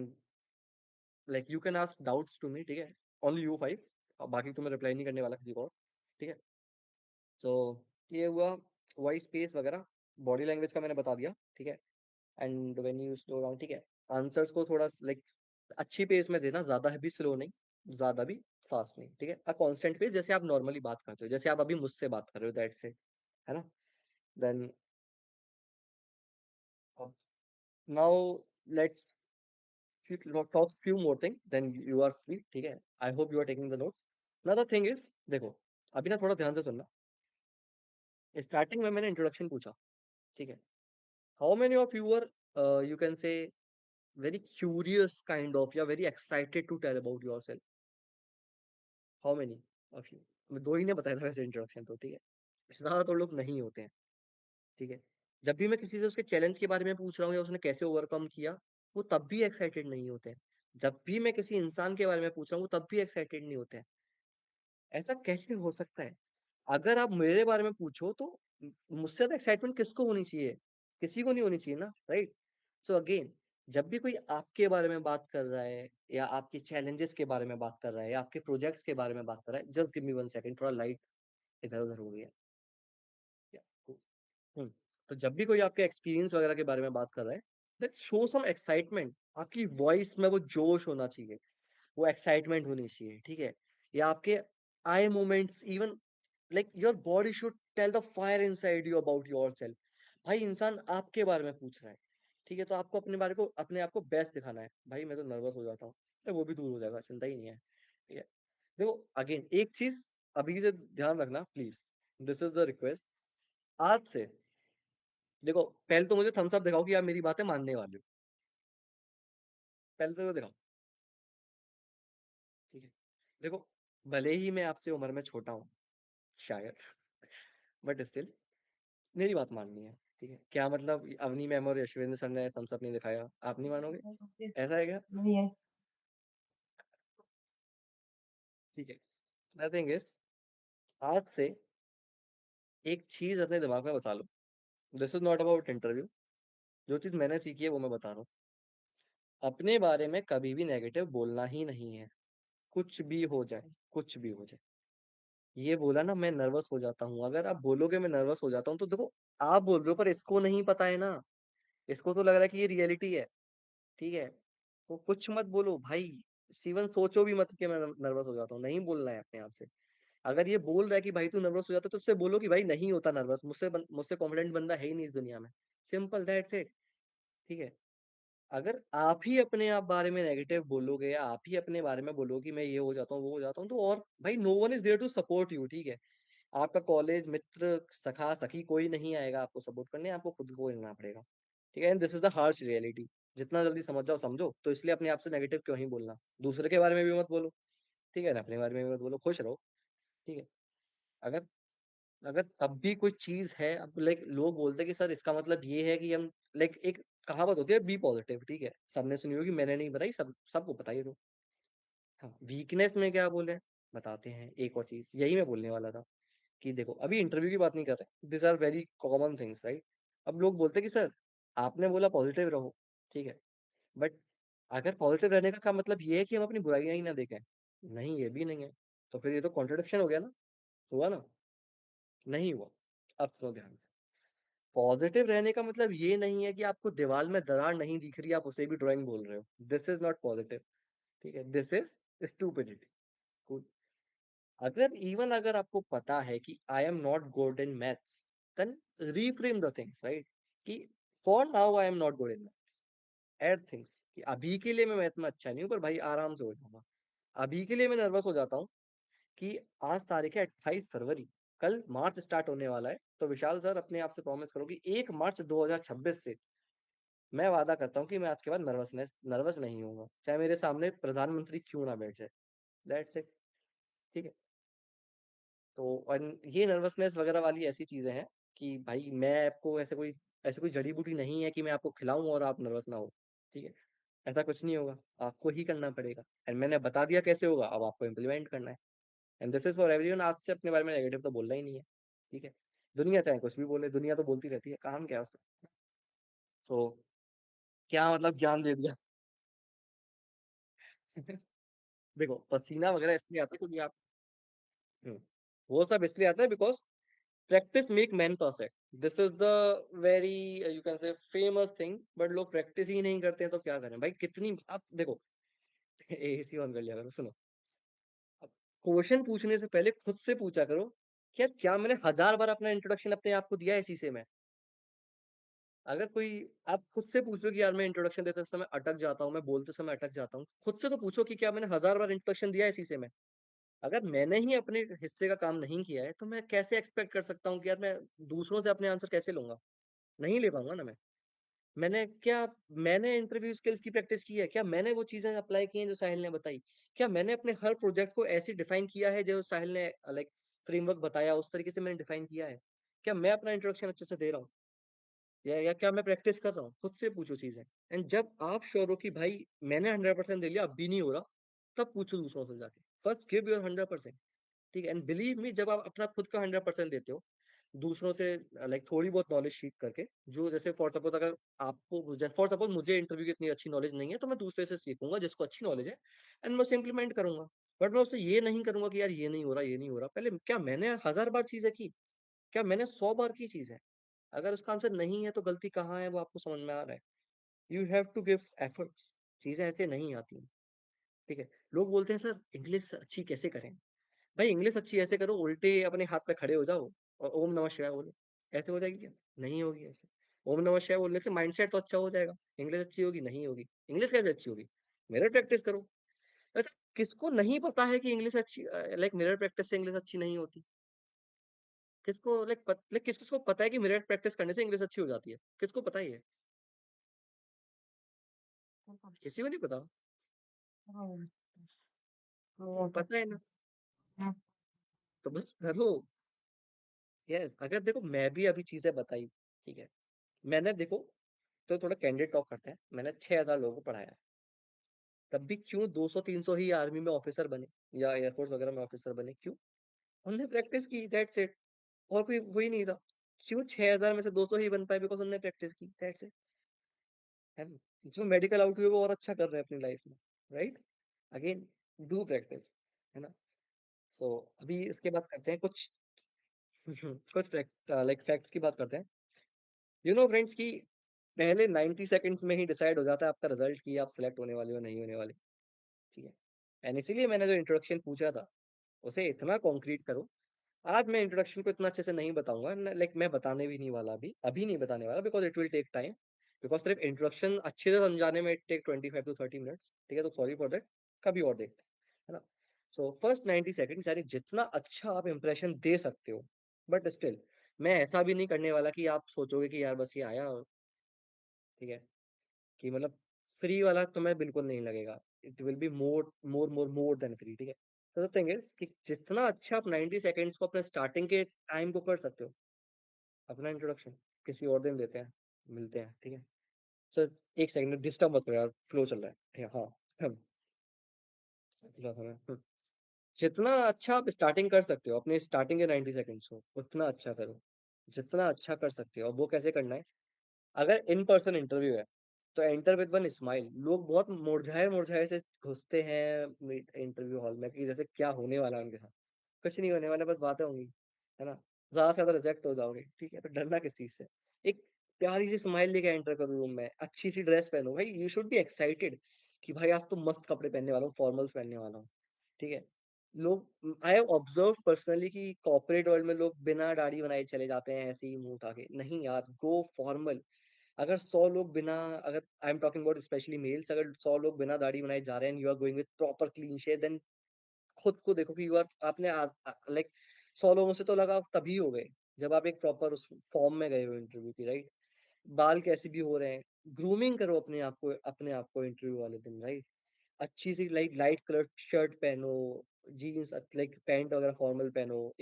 like you can ask doubts to me, ठीक है। ओनली यू 5, बाकी तो मैं रिप्लाई नहीं करने वाला किसी को और, ठीक है। सो ये हुआ वॉइस स्पेस वगैरह, बॉडी लैंग्वेज का मैंने बता दिया, ठीक है। And when you slow down, ठीक है, आंसर्स को थोड़ा लाइक अच्छी पेस में देना, ज्यादा भी स्लो नहीं, ज्यादा भी फास्ट नहीं, ठीक है? अ कांस्टेंट पेस, जैसे आप नॉर्मली बात करते हो, जैसे आप अभी मुझसे बात कर रहे हो, दैट्स इट, है ना? Then now let's talk few more thing, then you are free, ठीक है? I hope you are taking the notes. Another thing is, देखो, अभी ना थोड़ा ध्यान से सुनना। स्टार्टिंग में मैंने इंट्रोडक्शन पूछा, ठीक है? How many of you are, you can say, very curious kind of, या very excited to tell about yourself? How many of you? मैं दो ही ने बताया था वैसे इंट्रोडक्शन तो, ठीक है? ज्यादातर लोग नहीं होते हैं, ठीक है? जब भी मैं किसी से उसके चैलेंज के बारे में पूछ रहा हूँ या उसने कैसे ओवरकम किया, वो तब भी एक्साइटेड नहीं होते हैं। जब भी मैं किसी इंसान के बारे में पूछ रहा हूँ, वो तब भी एक्साइटेड नहीं होते हैं। ऐसा कैसे हो सकता है? अगर आप मेरे बारे में पूछो तो मुझसे ज्यादा एक्साइटमेंट किसको होनी चाहिए? किसी को नहीं होनी चाहिए ना, राइट? सो अगेन, जब भी कोई आपके बारे में बात कर रहा है, या आपके चैलेंजेस के बारे में बात कर रहा है, या आपके प्रोजेक्ट्स के बारे में बात कर रहा है, जस्ट गिव मी 1 सेकंड, थोड़ा लाइट इधर-उधर हो गया। या हुँ, तो जब भी कोई आपके एक्सपीरियंस वगैरह के बारे में बात कर रहा है, देन शो सम एक्साइटमेंट। आपकी वॉइस में वो जोश होना चाहिए, वो एक्साइटमेंट होनी चाहिए, ठीक है? या आपके eye movements, even like your body should tell the fire inside you about yourself. भाई, इंसान आपके बारे में पूछ रहा है, ठीक है? तो आपको अपने बारे को, अपने आप को बेस्ट दिखाना है। भाई, मैं तो नर्वस हो जाता हूँ, अरे वो भी दूर हो जाएगा, चिंता ही नहीं है, ठीक है? देखो, अगेन एक चीज अभी से ध्यान रखना please, this is the request. आज से देखो, पहले तो मुझे थम्स अप दिखाओ कि आप मेरी बातें मानने वाले हो। पहले तो वो दिखाओ, ठीक है? देखो, भले ही मैं आपसे उम्र में छोटा हूँ, शायद, बट स्टिल मेरी बात माननी है, ठीक है? क्या मतलब, अवनी मैम और यशविंद्र सर ने थम्स अप नहीं दिखाया, आप नहीं मानोगे? ऐसा है क्या? Yes. ठीक है। नथिंग इज, आज से एक चीज अपने दिमाग में बसा लो। This is not about interview. जो चीज मैंने सीखी है वो मैं बता रहा हूँ। अपने बारे में कभी भी नेगेटिव बोलना ही नहीं है, कुछ भी हो जाए, कुछ भी हो जाए। ये बोला ना, मैं नर्वस हो जाता हूँ, अगर आप बोलोगे मैं नर्वस हो जाता हूँ, तो देखो, आप बोल रहे हो पर इसको नहीं पता है ना, इसको तो लग रहा है कि ये रियलिटी है, ठीक है? तो कुछ मत बोलो भाई, इवन सोचो भी मत कि मैं नर्वस हो जाता हूँ, नहीं बोलना है अपने आप से। अगर ये बोल रहा है कि भाई तू नर्वस हो जाता है, तो उससे बोलो कि भाई नहीं होता नर्वस, मुझसे कॉन्फिडेंट बंदा है ही नहीं इस दुनिया में। सिंपल, दैट्स इट, ठीक है? अगर आप ही अपने आप बारे में नेगेटिव बोलोगे, या आप ही अपने बारे में बोलोगे कि मैं ये हो जाता हूँ, वो हो जाता हूँ, तो और भाई, no one is there to support you, ठीक है? आपका कॉलेज मित्र, सखा सखी कोई नहीं आएगा आपको सपोर्ट करने, आपको खुद को करना पड़ेगा, ठीक है? And this is the harsh reality. जितना जल्दी समझ जाओ समझो, तो इसलिए अपने आप से नेगेटिव क्यों ही बोलना? दूसरे के बारे में भी मत बोलो, ठीक है ना? अपने बारे में भी मत बोलो, खुश रहो, ठीक है? अगर अगर तब भी कोई चीज है, अब लाइक लोग बोलते हैं कि सर इसका मतलब ये है कि हम, लाइक एक कहावत होती है, बी पॉजिटिव, ठीक है? सबने सुनी होगी, मैंने नहीं बताई, सबको पता ही तो। हाँ, वीकनेस में क्या बोले, बताते हैं एक और चीज, यही मैं बोलने वाला था, कि देखो, अभी इंटरव्यू की बात नहीं कर रहे, this are very common things, right? अब लोग बोलते हैं कि सर आपने बोला पॉजिटिव रहो, ठीक है, बट अगर पॉजिटिव रहने का मतलब ये है कि हम अपनी बुराइयां ही ना देखें? नहीं, ये भी नहीं है। तो फिर ये तो कॉन्ट्रडिक्शन हो गया ना, हुआ ना? नहीं हुआ। अब सुनो ध्यान से, पॉजिटिव रहने का मतलब ये नहीं है कि आपको दीवार में दरार नहीं दिख रही, आप उसे भी ड्राइंग बोल रहे हो, दिस इज नॉट पॉजिटिव, ठीक है? This is stupidity. अगर आपको पता है कि I am not good in maths, then reframe the things, right? कि for now I am not good in maths, add things कि अभी के लिए मैं मैथ में अच्छा नहीं हूँ, पर भाई आराम से हो जाऊंगा। अभी के लिए मैं नर्वस हो जाता हूँ कि आज तारीख है 28 फरवरी, कल मार्च स्टार्ट होने वाला है, तो विशाल सर अपने आप से प्रॉमिस करो कि 1 मार्च 2026 से मैं वादा करता हूँ कि मैं आज के बाद नर्वस नहीं होऊंगा, चाहे मेरे सामने प्रधानमंत्री क्यों ना बैठ जाए, दैट्स इट, ठीक है? तो और ये नर्वसनेस वगैरह वाली ऐसी चीजें हैं कि भाई, मैं आपको ऐसे कोई जड़ी बूटी नहीं है कि मैं आपको खिलाऊं और आप नर्वस ना हो, ठीक है? ऐसा कुछ नहीं होगा, आपको ही करना पड़ेगा, एंड मैंने बता दिया कैसे होगा, अब आपको इम्प्लीमेंट करना है। And this is for everyone. आज से अपने बारे में नेगेटिव तो बोलना ही नहीं है, ठीक है? दुनिया चाहे कुछ भी बोले, दुनिया तो बोलती रहती है, काम क्या है उसका? तो क्या मतलब ज्ञान दे दिया? देखो, पसीना वगैरह इसलिए आता है क्योंकि आप, हम्म, वो सब इसलिए आता है because practice make man perfect. This is the very, you can से, फेमस थिंग, बट लोग प्रैक्टिस ही नहीं करते हैं, तो क्या करें भाई? कितनी आप देखो, एसी ऑन कर लिया करो, सुनो। अब क्वेश्चन पूछने से पहले खुद से पूछा करो कि यार क्या मैंने 1000 बार अपना इंट्रोडक्शन अपने आप को दिया है इसी से मैं? अगर कोई आप खुद से पूछ लो कि यार मैं इंट्रोडक्शन देते समय अटक जाता हूँ, मैं बोलते समय अटक जाता हूँ। खुद से तो पूछो कि क्या मैंने 1000 बार इंट्रोडक्शन दिया है इसी से मैं? अगर मैंने ही अपने हिस्से का काम नहीं किया है, तो मैं कैसे एक्सपेक्ट कर सकता हूँ कि यार मैं दूसरों से अपने आंसर कैसे लूँगा? नहीं ले पाऊँगा ना मैं। मैंने इंटरव्यू स्किल्स की प्रैक्टिस की है? क्या मैंने वो चीज़ें अप्लाई की हैं जो साहिल ने बताई? क्या मैंने अपने हर प्रोजेक्ट को ऐसे डिफाइन किया है जो साहिल ने लाइक फ्रेमवर्क बताया उस तरीके से मैंने डिफाइन किया है? क्या मैं अपना इंट्रोडक्शन अच्छे से दे रहा हूँ? या क्या मैं प्रैक्टिस कर रहा हूँ? खुद से पूछो चीज़ें। एंड जब आप श्योर हो कि भाई मैंने 100% दे लिया, अब भी नहीं हो रहा, तब पूछो दूसरों से जाके। First give your 100%। ठीक है? एंड बिलीव मी, जब आप अपना खुद का 100% देते हो, दूसरों से लाइक थोड़ी बहुत नॉलेज सीख करके, जो जैसे फॉर सपोज अगर आपको फॉर सपोज मुझे इंटरव्यू की इतनी अच्छी नॉलेज नहीं है, तो मैं दूसरे से सीखूंगा जिसको अच्छी नॉलेज है, एंड मैं उसे इम्प्लीमेंट करूंगा। बट मैं उससे ये नहीं करूंगा कि यार ये नहीं हो रहा, ये नहीं हो रहा। पहले क्या मैंने 1000 बार चीजें की? क्या मैंने 100 बार की चीज है? अगर उसका आंसर नहीं है तो गलती कहाँ है वो आपको समझ में आ रहा है। You have to give efforts. चीजें ऐसे नहीं आती हैं। ठीक है? लोग बोलते हैं सर इंग्लिश अच्छी कैसे करें? भाई इंग्लिश अच्छी ऐसे करो, उल्टे अपने हाथ पे खड़े हो जाओ और ओम नमः शिवाय बोलो। ऐसे हो जाएगी क्या? नहीं होगी ऐसे। ओम नमः शिवाय बोलने से माइंडसेट तो अच्छा हो जाएगा। इंग्लिश अच्छी होगी? नहीं होगी। इंग्लिश कैसे अच्छी होगी? मिरर प्रैक्टिस करो। अच्छा, किसको नहीं पता है कि इंग्लिश अच्छी लाइक मिरर प्रैक्टिस से इंग्लिश अच्छी नहीं होती? किसको लाइक किसको पता है कि मिरर प्रैक्टिस करने से इंग्लिश अच्छी हो जाती है? किसको पता है ये? किसी को नहीं पता। पता है ना? तो बस करो। यस, अगर देखो मैं भी अभी चीजें बताई, ठीक है, मैंने देखो, तो थोड़ा कैंडिडेट टॉक करते हैं, मैंने 6000 लोगों को पढ़ाया है। तब भी क्यों 200-300 ही आर्मी में ऑफिसर बने या एयरफोर्स वगैरह में ऑफिसर बने? क्यों? उनने प्रैक्टिस की, दैट्स इट। और कोई वही नहीं था। क्यों 6000 में से 200 ही बन पाए? बिकॉज उन्होंने प्रैक्टिस की, दैट्स इट। है ना? जो मेडिकल आउट हुए वो और अच्छा कर रहे हैं अपनी लाइफ में, राइट? Again, do practice. है ना? सो अभी इसके बाद करते हैं कुछ कुछ लाइक फैक्ट्स की बात करते हैं। यू नो फ्रेंड्स कि पहले 90 सेकंड्स में ही डिसाइड हो जाता है आपका रिजल्ट कि आप सिलेक्ट होने वाले हो नहीं होने वाले। ठीक है? एंड इसीलिए मैंने जो इंट्रोडक्शन पूछा था उसे इतना कॉन्क्रीट करो। आज मैं इंट्रोडक्शन को इतना अच्छे से नहीं बताऊंगा, लाइक मैं बताने भी नहीं वाला, अभी नहीं बताने वाला, because it will take time. Because सिर्फ इंट्रोडक्शन अच्छे से समझाने में इट टेक 25 to 30 मिनट्स। ठीक है? तो सॉरी फॉर दैट। कभी और देखते हैं। है ना? सो फर्स्ट 90 सेकंड यानी जितना अच्छा आप इंप्रेशन दे सकते हो, बट स्टिल मैं ऐसा भी नहीं करने वाला कि आप सोचोगे कि यार बस ये आया। ठीक है? कि मतलब फ्री वाला तुम्हें बिल्कुल नहीं लगेगा। It will be more more more more than free. ठीक है? तो द थिंग इज कि जितना अच्छा आप 90 सेकंड्स को अपने स्टार्टिंग के टाइम को कर सकते हो, अपना इंट्रोडक्शन किसी और दिन देते हैं, मिलते हैं। ठीक है? सर एक सेकंड डिस्टर्ब मत करो यार, फ्लो चल रहा है। ठीक है? हाँ। हम, जितना अच्छा आप स्टार्टिंग कर सकते हो अपने स्टार्टिंग के 90 सेकंड्स को, उतना अच्छा करो। जितना अच्छा कर सकते हो। अब वो कैसे करना है? अगर इन पर्सन इंटरव्यू है तो एंटर विद वन स्माइल। लोग बहुत मुरझाए मुरझाए से घुसते हैं इंटरव्यू हॉल में कि जैसे क्या होने वाला है उनके साथ। कुछ नहीं होने वाला, बस बातें होंगी। है ना? ज्यादा से ज्यादा रिजेक्ट हो जाओगे। ठीक है? तो डरना किस चीज से? एक प्यारी सी स्माइल लेके एंटर करो रूम में, अच्छी सी ड्रेस पहनो। भाई यू शुड बी एक्साइटेड कि भाई आज तो मस्त कपड़े पहनने वाला हूँ, फॉर्मल्स पहनने वाला हूँ। ठीक है? लोग आई हैव ऑब्जर्व पर्सनली कि कॉर्पोरेट वर्ल्ड में लोग बिना दाढ़ी बनाए चले जाते हैं ऐसे ही मुंह उठा के। नहीं यार, गो फॉर्मल। अगर 100 लोग बिना, अगर I am talking about specially males, अगर 100 लोग बिना दाढ़ी बनाए जा रहे हैं, you are going with proper clean shave, then खुद को देखो कि यू आर, आपने लाइक 100 लोगों से तो लगा तभी हो गए जब आप एक प्रॉपर उस फॉर्म में गए हो इंटरव्यू की, राइट? बाल कैसे भी हो रहे हैं, ग्रूमिंग करो अपने आप को इंटरव्यू वाले दिन, राइट? अच्छी सी लाइक लाइट कलर शर्ट पहनो, जीन्स लाइक पैंट वगैरह फॉर्मल पहनो।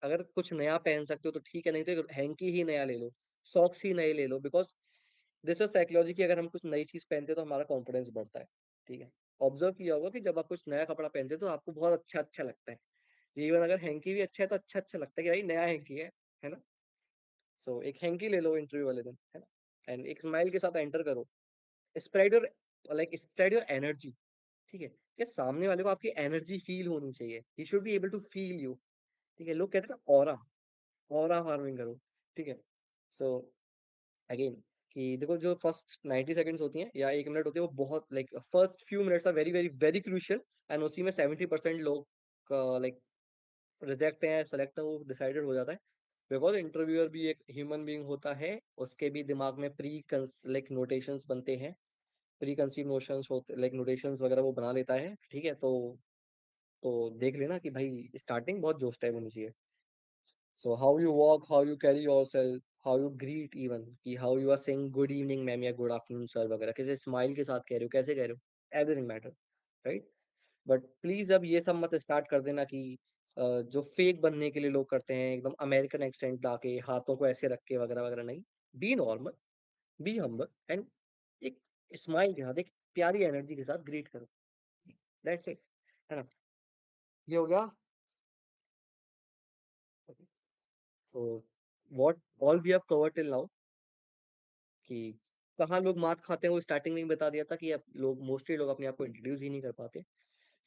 अगर कुछ नया पहन सकते हो तो ठीक है, नहीं तो एक हैंकी ही नया ले लो, सॉक्स ही नए ले लो। बिकॉज दिस इज साइकोलॉजी कि अगर हम कुछ नई चीज पहनते हैं तो हमारा कॉन्फिडेंस बढ़ता है। ठीक है? ऑब्जर्व किया होगा कि जब आप कुछ नया कपड़ा पहनते हो तो आपको बहुत अच्छा अच्छा लगता है। इवन अगर हैंकी भी अच्छा है तो अच्छा अच्छा लगता है कि भाई नया हैंकी है। है ना? सो एक हैंकी ले लो इंटरव्यू वाले दिन। है ना? एंड एक स्माइल के साथ एंटर करो। Spread your spread your energy. ठीक है? कि सामने वाले को आपकी एनर्जी फील होनी चाहिए, he should be able to feel you. ठीक है? लोग कहते हैं ना ऑरा, ऑरा फार्मिंग करो। ठीक है? सो अगेन कि देखो जो फर्स्ट 90 सेकंड्स होती हैं या 1 मिनट होती है वो बहुत like first few minutes are very very very crucial. And उसी में 70% लोग लाइक रिजेक्ट है, सेलेक्ट है, वो डिसाइडेड हो जाता है। बिकॉज़ इंटरव्यूअर भी एक ह्यूमन बीइंग होता है, उसके भी दिमाग में लाइक नोटेशंस बनते हैं, प्री कंसीव नोशंस होते लाइक नोटेशंस वगैरह वो बना लेता है, ठीक है? तो देख लेना कि भाई स्टार्टिंग बहुत जोश टाइप होनी चाहिए। So how you walk, how you carry yourself, how you greet even, कि how you are saying good evening ma'am या good afternoon sir वगैरह, कैसे स्माइल के साथ कह रहे हो, कैसे कह रहे हो, everything matter, right? But please अब ये सब मत स्टार्ट कर देना कि जो फेक बनने के लिए लोग करते हैं, एकदम अमेरिकन एक्सेंट लाके हाथों को ऐसे रख के वगैरह वगैरह, नहीं। B normal, be humble and एक स्माइल के साथ, एक प्यारी एनर्जी के साथ ग्रीट करो, दैट्स इट, है ना? ये हो गया। So what all we have covered till now, कि कहाँ लोग मात खाते हैं वो स्टार्टिंग में ही बता दिया था कि अब लोग मोस्टली लोग अपने आप को इंट्रोड्यूस ही नहीं कर पाते।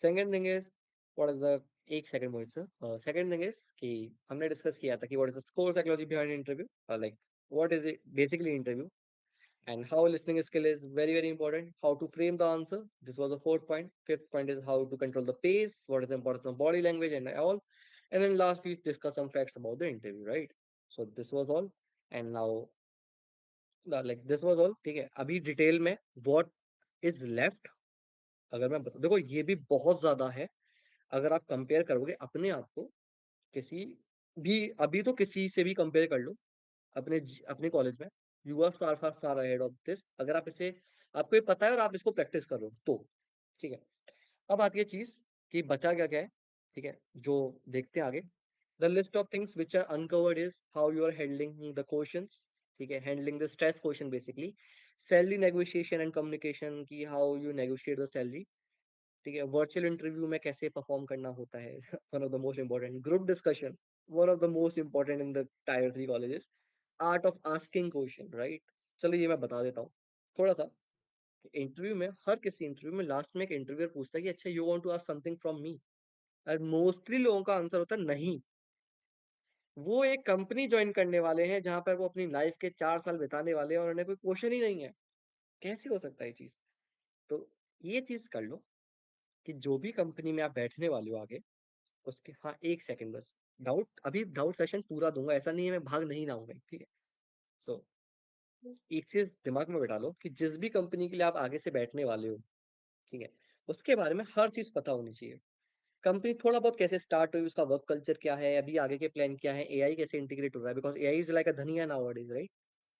Second thing is what is the, एक second Mohit sir, second thing is कि हमने डिस्कस किया था कि what is the score psychology behind interview, like what is it basically interview, and how listening skill is very very important, how to frame the answer, this was the fourth point. Fifth point is how to control the pace, what is the importance of body language and all, and then last we discuss some facts about the interview, right? So this was all, and now like this was all, ठीक है? अभी detail में what is left, अगर मैं बता, देखो ये भी बहुत ज्यादा है। अगर आप कंपेयर करोगे अपने आप को किसी भी, अभी तो किसी से भी कंपेयर कर लो अपने कॉलेज में, you are far far far ahead of this, अगर आप इसे, आपको ये पता है और आप इसको प्रैक्टिस कर लो तो, ठीक है? अब आती है चीज कि बचा क्या क्या है, ठीक है? जो देखते हैं आगे, the list of things which are uncovered is how you are handling the questions, ठीक है? Handling the stress question basically, salary negotiation and communication की how you negotiate the salary, ठीक है? वर्चुअल इंटरव्यू में कैसे परफॉर्म करना होता है one of the most important, group discussion, one of the most important in the tyre 3 colleges, art of asking question, right? चलो ये मैं बता देता हूँ थोड़ा सा। इंटरव्यू में, हर किसी इंटरव्यू में लास्ट में एक इंटरव्यूअर पूछता है कि अच्छा, you want to ask something from me, और मोस्टली लोगों का आंसर होता है नहीं। वो एक कंपनी ज्वाइन करने वाले हैं जहां पर वो अपनी लाइफ के 4 साल बिताने वाले हैं और उन्हें कोई क्वेश्चन ही नहीं है। कैसे हो सकता है ये चीज? तो ये चीज कर लो कि जो भी कंपनी में आप बैठने वाले हो आगे, उसके, हाँ एक सेकंड बस, डाउट, अभी डाउट सेशन पूरा दूंगा, ऐसा नहीं है मैं भाग नहीं लाऊंगा, ठीक है? सो एक चीज दिमाग में बैठा लो कि जिस भी कंपनी के लिए आप आगे से बैठने वाले हो, ठीक है, उसके बारे में हर चीज पता होनी चाहिए। कंपनी थोड़ा बहुत कैसे स्टार्ट हुई, उसका वर्क कल्चर क्या है, अभी आगे के प्लान क्या है, एआई कैसे इंटीग्रेट हो रहा है, बिकॉज एआई इज लाइक अ धनिया नाउअडेज, राइट?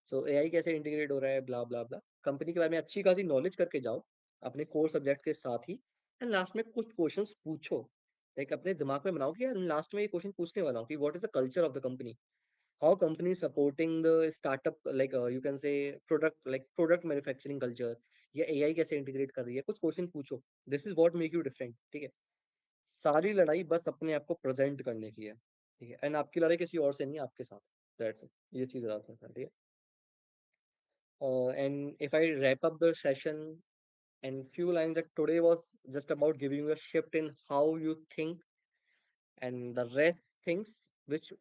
सो एआई कैसे इंटीग्रेट हो रहा है, ब्ला ब्ला ब्ला, कंपनी के बारे में अच्छी खासी नॉलेज करके जाओ अपने कोर सब्जेक्ट के साथ ही। एंड लास्ट में कुछ क्वेश्चंस पूछो, लाइक अपने दिमाग में बनाओ कि यार लास्ट में ये क्वेश्चन पूछने वाला हूँ कि what is the culture of the company, how company supporting the startup, like you can से product, like product manufacturing culture, या एआई कैसे इंटीग्रेट कर रही है, कुछ क्वेश्चन पूछो। This is what make you different, ठीक है? सारी लड़ाई बस अपने आप को प्रेजेंट करने की है, ठीक है? एंड आपकी लड़ाई किसी और से नहीं है, आपके साथ, दैट्स इट, ये चीज याद रखना, ठीक है? And if I wrap up the session and few lines, that today was just about giving you a shift in how you think, and the rest things which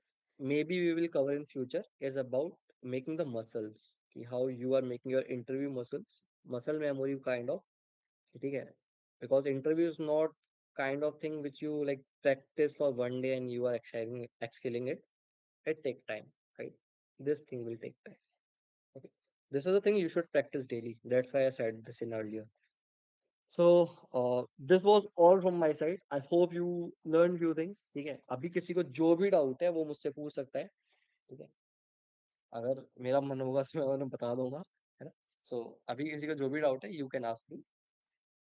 maybe we will cover in future is about making the muscles, कि how you are making your interview muscles, muscle memory kind of, ठीक है? Because interview is not kind of thing which you like practice for one day and you are excelling it. It take time, right? This thing will take time. Okay. This is the thing you should practice daily. That's why I said this in earlier. So this was all from my side. I hope you learned few things. ठीक है? अभी किसी को जो भी doubt है वो मुझसे पूछ सकता है, ठीक है? अगर मेरा मन होगा तो मैं उन्हें बता दूंगा, है ना? सो अभी किसी को जो भी डाउट है you can ask me.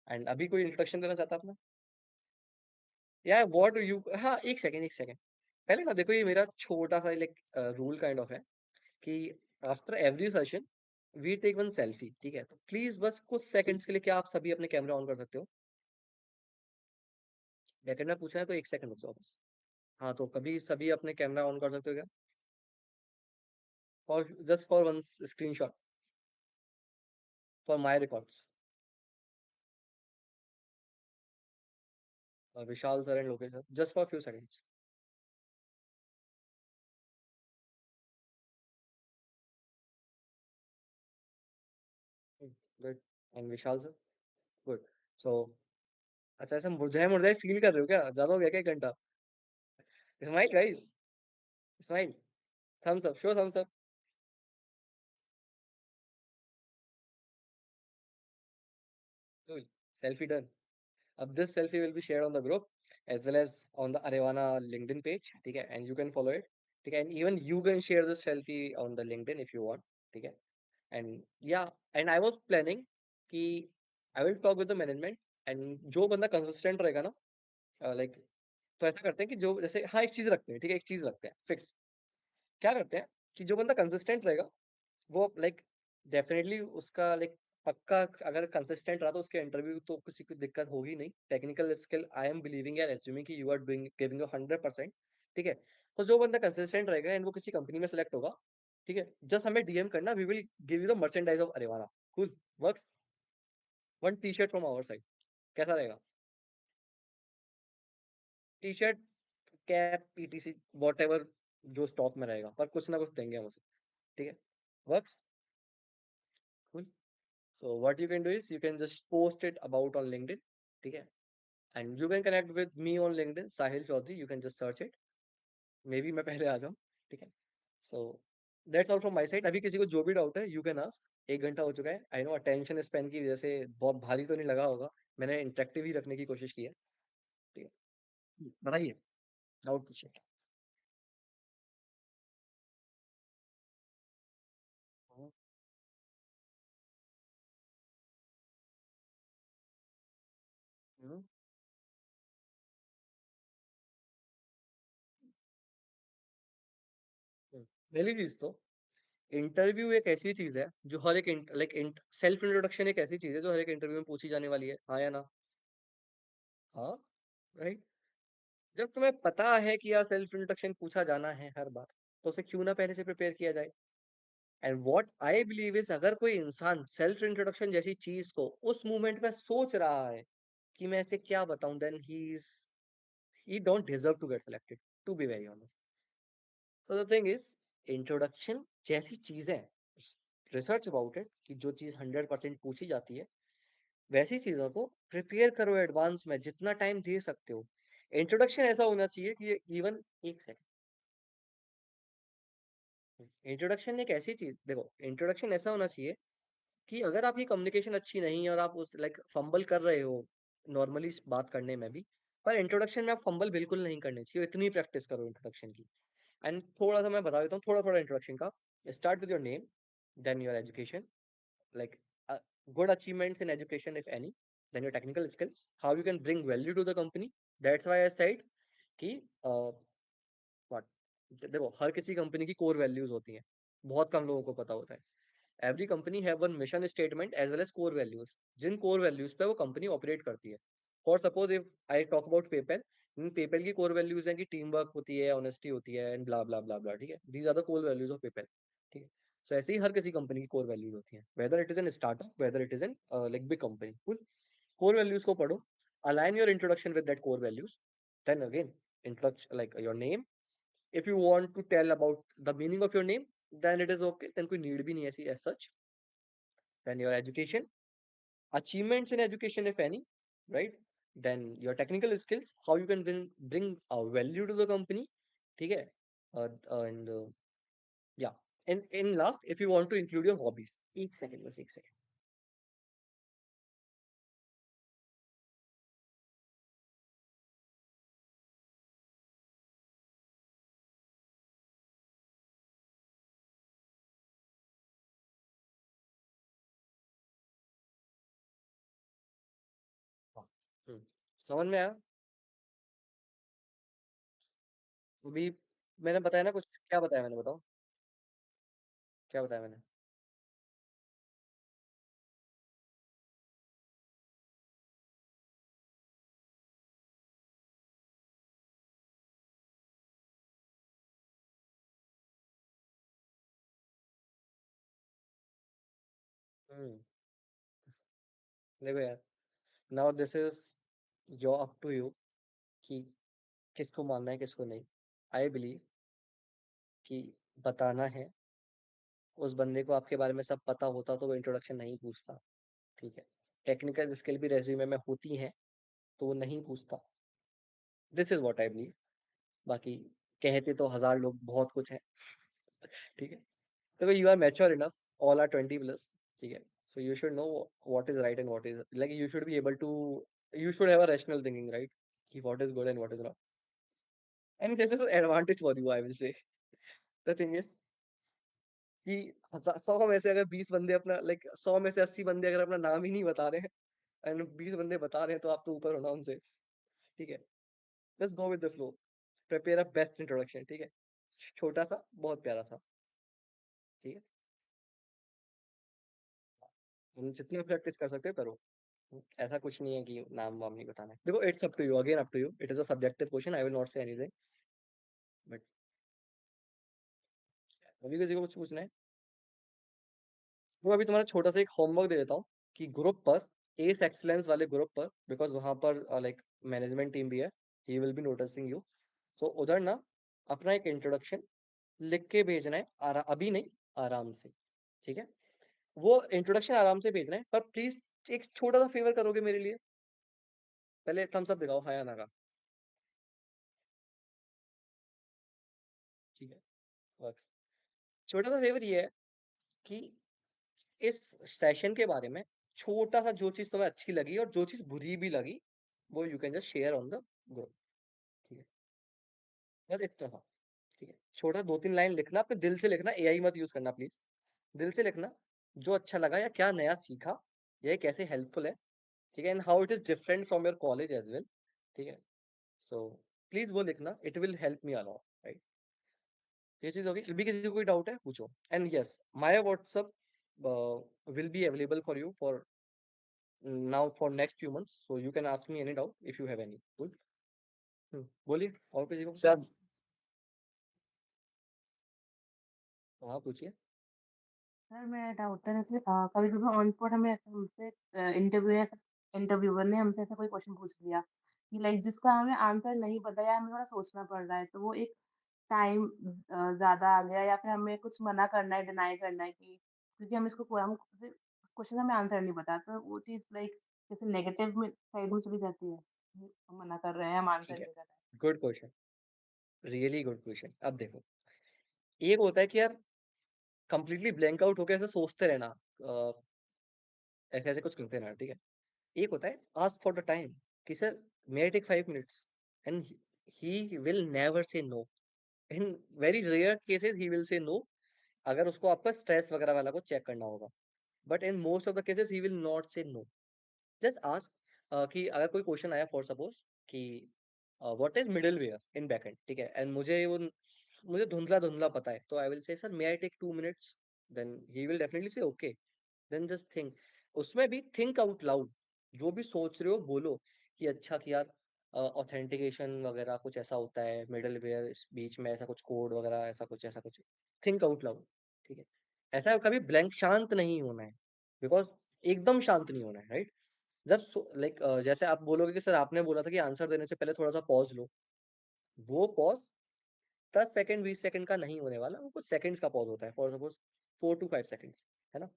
And अभी कोई इंट्रोडक्शन देना चाहता है अपना, या व्हाट यू, हाँ एक सेकंड, एक सेकंड, पहले ना देखो, ये मेरा छोटा सा लाइक रूल काइंड ऑफ है कि after every session we take one selfie, ठीक है? तो प्लीज बस कुछ सेकंड्स के लिए क्या आप सभी अपने कैमरा ऑन कर सकते हो? बैकएंड में पूछना है तो एक सेकंड रुक जाओ बस। हाँ, तो कभी सभी अपने कैमरा ऑन कर सकते हो क्या, for just for one screenshot for my records? Vishal sir and Lokesh sir, just for few seconds. Good. And Vishal sir, good. So अच्छा, ऐसा मुरझाए-मुरझाए फ़ील कर रहे हो क्या? ज़्यादा हो गया क्या 1 घंटा? Smile guys, smile, thumbs up, show thumbs up. Cool. Selfie done. This selfie will be shared on the group as well as on the Arevana LinkedIn page, ठीक है? And you can follow it, ठीक है? And even you can share this selfie on the LinkedIn if you want, ठीक है? And yeah, and I was planning कि I will talk with the management and जो बंदा consistent रहेगा ना, like तो ऐसा करते हैं कि जो जैसे हाँ, एक चीज़ रखते हैं, ठीक है? एक चीज़ रखते हैं फिक्स। क्या करते हैं कि जो बंदा कंसिस्टेंट रहेगा वो लाइक डेफिनेटली उसका लाइक पक्का अगर कंसिस्टेंट रहा तो उसके इंटरव्यू तो किसी को दिक्कत होगी नहीं। Technical skill I am believing and assuming कि you are doing giving your 100%, ठीक है? तो जो बंदा कंसिस्टेंट रहेगा एंड वो किसी कंपनी में सेलेक्ट होगा, ठीक है? जस्ट हमें डीएम करना, we will give you the merchandise of अरेवाना। Cool, works. One T shirt from our side, कैसा रहेगा? T shirt, cap, PTC, whatever जो स्टॉक में रहेगा, पर कुछ ना कुछ देंगे हम उसे, ठीक है? Works. Cool. So what you can do is you can just post it about on LinkedIn, ठीक है? And you can connect with me on LinkedIn, Sahil Chaudhary. You can just search it. Maybe मैं पहले आ जाऊँ, ठीक है? So that's all from my side. अभी किसी को जो भी डाउट है, you can ask. 1 घंटा हो चुका है। I know attention span की वजह से बहुत भारी तो नहीं लगा होगा। मैंने इंटरेक्टिव ही रखने की कोशिश की है, ठीक है? बताइए, डाउट पूछिए। हम्म, हम्म, पहली चीज तो इंटरव्यू एक ऐसी चीज है जो हर एक लाइक सेल्फ इंट्रोडक्शन एक ऐसी चीज है जो हर एक इंटरव्यू में पूछी जाने वाली है, हाँ या ना? हाँ, राइट। जब तुम्हें पता है कि यार सेल्फ इंट्रोडक्शन पूछा जाना है हर बार, तो उसे क्यों ना पहले से प्रिपेयर किया जाए? And what I believe is अगर कोई इंसान सेल्फ इंट्रोडक्शन जैसी चीज को उस मूवमेंट में सोच रहा है कि मैं इसे क्या बताऊं, then he don't deserve to get selected, to be very honest. So the thing is, introduction जैसी चीजें, रिसर्च अबाउट इट कि जो चीज 100% पूछी जाती है वैसी चीजों को प्रिपेयर करो एडवांस में जितना टाइम दे सकते हो। इंट्रोडक्शन ऐसा होना चाहिए कि इवन एक सेकंड, इंट्रोडक्शन एक ऐसी चीज, देखो इंट्रोडक्शन ऐसा होना चाहिए कि अगर आपकी कम्युनिकेशन अच्छी नहीं है और आप उस लाइक फंबल कर रहे हो नॉर्मली बात करने में भी, पर इंट्रोडक्शन में आप फंबल बिल्कुल नहीं करने चाहिए, इतनी प्रैक्टिस करो इंट्रोडक्शन की। एंड थोड़ा सा मैं बता देता हूँ, थोड़ा थोड़ा इंट्रोडक्शन का। Start with your name, then your education, like good achievements in education if any, then your technical skills, how you can bring value to the company. That's why I said कि what, देखो हर किसी company की core values होती हैं, बहुत कम लोगों को पता होता है। Every company have one mission statement as well as core values, जिन कोर वैल्यूज पे वो कंपनी ऑपरेट करती है। For suppose if I talk about PayPal, PayPal की कोर वैल्यूज हैं कि टीम वर्क होती है, ऑनेस्टी होती है and blah blah blah blah, ठीक है? These are the core values of PayPal, ठीक है? सो ऐसे ही हर किसी कंपनी की कोर वैल्यूज होती हैं, whether it is an startup, whether it is an like big company. कुल, कोर वैल्यूज को पढ़ो, align your introduction with that core values, then again introduction like your name, if you want to tell about the meaning of your name, then it is okay, then कोई need भी नहीं है ऐसी as such। then your education, achievements in education if any, right? Then your technical skills, how you can bring a value to the company, ठीक है? And yeah, and in last if you want to include your hobbies, एक second बस एक second। हाँ, समझ में आया? अभी मैंने बताया ना कुछ, क्या बताया मैंने, बताओ क्या बताया मैंने? हम्म, देखो यार, now this is your up to you कि किसको मानना है किसको नहीं। आई बिलीव कि बताना है, उस बंदे को आपके बारे में सब पता होता तो वो इंट्रोडक्शन नहीं पूछता, ठीक है? टेक्निकल स्किल भी रेज्यूमे में होती हैं, तो वो नहीं पूछता। This is what I believe. बाकी कहते तो हजार लोग बहुत कुछ है, ठीक है। तो you are mature enough, all are 20 plus, ठीक है। So you should know what is right and what is, like you should be able to, you should have a rational thinking, right? कि what is good and what is not. And this is an advantage for you, I will say. The thing is कि 100 में से अगर 20 बंदे अपना, like 100 में से 80 बंदे अगर अपना नाम ही नहीं बता रहे हैं एंड 20 बंदे बता रहे हैं, तो आप तो ऊपर हो ना उनसे, ठीक है। Just go with the flow, prepare a best introduction, ठीक है। छोटा सा, बहुत प्यारा सा, ठीक है। जितना प्रैक्टिस कर सकते हो करो। ऐसा कुछ नहीं है कि नाम वाम नहीं बताना है। देखो, it's up to you, again up to you, it is a subjective question, I will not say anything, but अभी किसी को कुछ पूछना है तो अभी तुम्हारा छोटा सा एक होमवर्क दे देता हूँ कि ग्रुप पर, एस एक्सलेंस वाले ग्रुप पर, बिकॉज वहां पर लाइक मैनेजमेंट टीम भी है, he will be noticing you. So उधर ना अपना एक इंट्रोडक्शन लिख के भेजना है, अभी नहीं, आराम से, ठीक है। वो इंट्रोडक्शन आराम से भेजना है, पर प्लीज एक छोटा सा फेवर करोगे मेरे लिए? पहले थम्स अप दिखाओ, हाँ या ना का, ठीक है, वर्क्स। छोटा सा फेवर ये है कि इस सेशन के बारे में छोटा सा जो चीज तुम्हें अच्छी लगी और जो चीज बुरी भी लगी, वो you can just share on the group, ठीक है। बस इतना था, ठीक है। छोटा 2-3 लाइन लिखना, अपने दिल से लिखना, एआई मत यूज करना प्लीज। दिल से लिखना, जो अच्छा लगा या क्या नया सीखा, ये कैसे हेल्पफुल है, ठीक है, and how it is different from your college as well, ठीक है। सो प्लीज वो लिखना, it will help me a lot, right. ये चीज होगी। भी किसी को कोई डाउट है पूछो, and yes, my WhatsApp will be available for you for now for next few months, so you can ask me any doubt if you have any. Good. बोलिए और किसी को? सर हाँ पूछिए। सर मेरा डाउट था, जैसे कभी कभी ऑन स्पॉट हमें ऐसा, हमसे इंटरव्यू या इंटरव्यूअर ने हमसे ऐसा कोई क्वेश्चन पूछ लिया कि लाइक जिसका हमें आंसर नहीं पता या हमें थोड़ा सोचना पड़ रहा है, तो वो एक टाइम ज्यादा आ गया या फिर हमें कुछ मना करना है, डिनाई करना है कि क्योंकि हम इसको हम क्वेश्चन हमें आंसर नहीं पता, तो वो चीज लाइक जैसे नेगेटिव में साइड में चली जाती है कि हम मना कर रहे हैं, हम आंसर ठीक है, नहीं कर रहे हैं। Good question, really good question. अब देखो, एक होता है कि यार कंप्लीटली ब्लैंक आउट होकर ऐसे सोचते रहना, ऐसे ऐसे कुछ करते रहना, ठीक है। एक होता है आस्क फॉर द टाइम, कि sir may I take 5 minutes, and he will never say no. In very rare cases he will say no, अगर उसको आपका स्ट्रेस वगैरह वाला को चेक करना होगा, but in most of the cases he will not say no. Just ask कि अगर कोई क्वेश्चन आया फॉर सपोज कि what is middleware in backend, ठीक है, एंड मुझे धुंधला धुंधला पता है, तो I will say sir may I take 2 minutes, then he will definitely say okay. Then just think, उसमें भी थिंक आउट लाउड, जो भी सोच रहे हो बोलो कि अच्छा कि यार ऑथेंटिकेशन वगैरह कुछ ऐसा होता है मिडिल वेयर, इस बीच में ऐसा कुछ कोड वगैरह, ऐसा कुछ थिंक आउट लाउड, ठीक है। ऐसा कभी ब्लैंक शांत नहीं होना है, बिकॉज एकदम शांत नहीं होना है, राइट। जब लाइक जैसे आप बोलोगे कि सर आपने बोला था कि आंसर देने से पहले थोड़ा सा पॉज लो, वो पॉज 10 सेकंड 20 सेकंड का नहीं होने वाला, वो कुछ सेकंड्स का पॉज होता है, फॉर सपोज 4 to 5 सेकंड्स, है ना।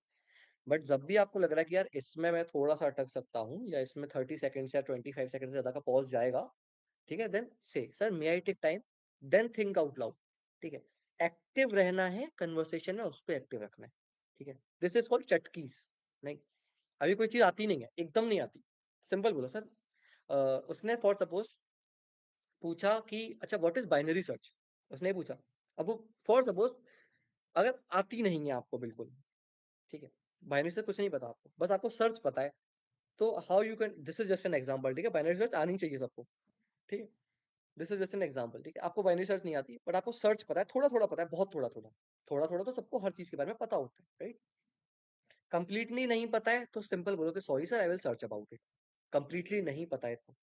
बट जब भी आपको लग रहा है कि यार इसमें मैं थोड़ा सा अटक सकता हूँ, या इसमें 30 सेकंड्स या 25 सेकंड से ज्यादा का पॉज जाएगा, ठीक है, then say sir may I take time, then think out loud, ठीक है। एक्टिव रहना है कन्वर्सेशन में, उसको एक्टिव रखना है, ठीक है। दिस इज कॉल्ड चटकीस। नहीं, अभी कोई चीज आती नहीं है, एकदम नहीं आती, सिंपल बोलो सर। उसने फॉर सपोज पूछा कि अच्छा व्हाट इज बाइनरी सर्च, उसने पूछा। अब वो फॉर सपोज अगर आती नहीं है आपको बिल्कुल, ठीक है, बाइनरी सर्च कुछ नहीं पता आपको, बस आपको सर्च पता है, तो how you can, this is just an example, ठीक है, बाइनरी सर्च आनी चाहिए सबको, ठीक है। This is just an example, ठीक है, आपको बाइनरी सर्च नहीं आती, बट आपको सर्च पता है, थोड़ा थोड़ा पता है, बहुत थोड़ा थोड़ा, थोड़ा थोड़ा तो सबको हर चीज के बारे में पता होता है, राइट। कंप्लीटली नहीं पता है तो सिंपल बोलो कि sorry sir I will search about it. Completely नहीं पता है तो,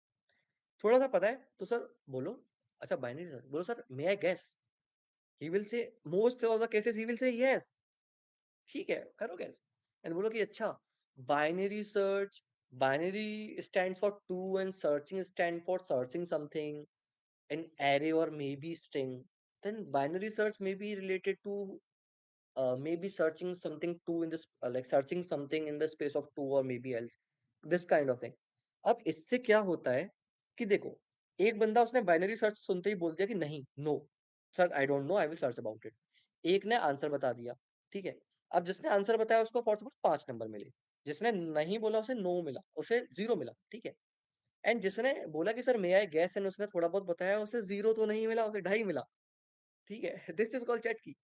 थोड़ा सा पता है तो सर बोलो, अच्छा बाइनरी सर्च बोलो sir may I guess, he will say most of the cases he will say yes, ठीक है, करो गेस। एंड बोलो कि अच्छा binary search, binary stands for two and searching stand for searching something, an array or maybe string, then binary search may be related to maybe searching something two in this like searching something in the space of two or maybe else, this kind of thing. अब इससे क्या होता है कि देखो, एक बंदा उसने बाइनरी सर्च सुनते ही बोल दिया कि नहीं, no sir, I don't know, I will search about it. एक ने आंसर बता दिया, ठीक है। अब जिसने आंसर बताया उसको फॉर सपोज 5 नंबर मिले, जिसने नहीं बोला उसे 9 मिला, उसे 0 मिला, ठीक है। एंड जिसने बोला कि sir may I gas, and उसने थोड़ा बहुत बताया, उसे 0 तो नहीं मिला, उसे 2.5 मिला, ठीक है। दिस इज कॉल्ड चैट की।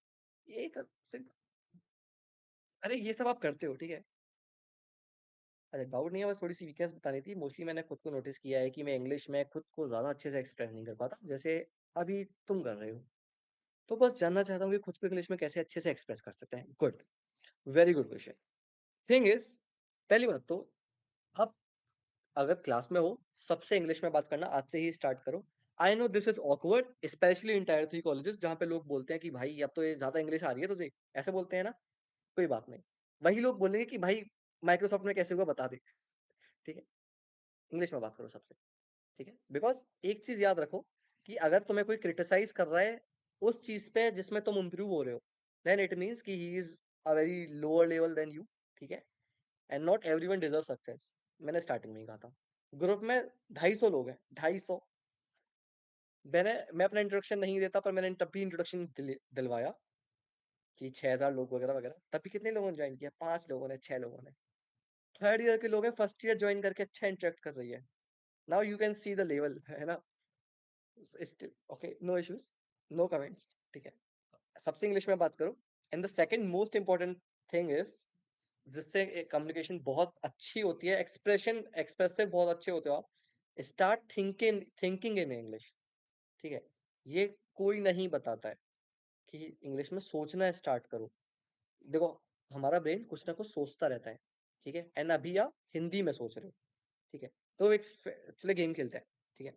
ये अरे ये सब आप करते हो, ठीक है। अरे डाउट नहीं है, बस थोड़ी सी वीकनेस बतानी थी। मोस्टली मैंने खुद को नोटिस किया है कि मैं इंग्लिश में खुद को ज्यादा अच्छे से एक्सप्रेस नहीं कर पाता, जैसे अभी तुम कर रहे हो। तो बस जानना चाहता हूँ कि खुद को इंग्लिश में कैसे अच्छे से एक्सप्रेस कर सकते हैं। Good, very good question. Thing is, पहली बात तो, आप अगर क्लास में हो, सबसे इंग्लिश में बात करना आज से ही स्टार्ट करो। I know this is awkward, specially in tyre 3 colleges, जहाँ पे लोग बोलते हैं कि भाई अब तो ये ज्यादा इंग्लिश आ रही है तुझे, ऐसे बोलते हैं ना। कोई बात नहीं, वही लोग बोलेंगे कि भाई माइक्रोसॉफ्ट में कैसे हुआ बता दे, ठीक है। इंग्लिश में बात करो सबसे, ठीक है। बिकॉज एक चीज याद रखो कि अगर तुम्हें कोई क्रिटिसाइज कर रहा है उस चीज पे जिसमें तुम इंप्रूव हो रहे हो, देन इट मीन्स कि he is a very lower level then you, ठीक है। And not everyone deserve success. मैंने स्टार्टिंग में ही कहा था। ग्रुप में 250 लोग हैं, 250। मैं अपना इंट्रोडक्शन नहीं देता, पर मैंने तब भी इंट्रोडक्शन दिलवाया कि 6000 लोग वगैरह वगैरह। तभी कितने लोगों ने ज्वाइन किया? 5 लोगों ने, 6 लोगों ने। थर्ड ईयर के लोग हैं, फर्स्ट ईयर ज्वाइन करके अच्छा इंटरेक्ट कर रही है। Now you can see the level, है ना। Still, okay, no issues, no comments, ठीक है। सबसे इंग्लिश में बात करो। And the second most important thing is, जिससे कम्युनिकेशन बहुत अच्छी होती है, एक्सप्रेशन एक्सप्रेसिव बहुत अच्छे होते हो आप, स्टार्ट थिंकिंग इन इंग्लिश, ठीक है। ये कोई नहीं बताता है कि इंग्लिश में सोचना स्टार्ट करो। देखो, हमारा ब्रेन कुछ ना कुछ सोचता रहता है, ठीक है। एंड अभी आप हिंदी में सोच रहे हो, ठीक है। तो एक चले गेम खेलते हैं, ठीक है।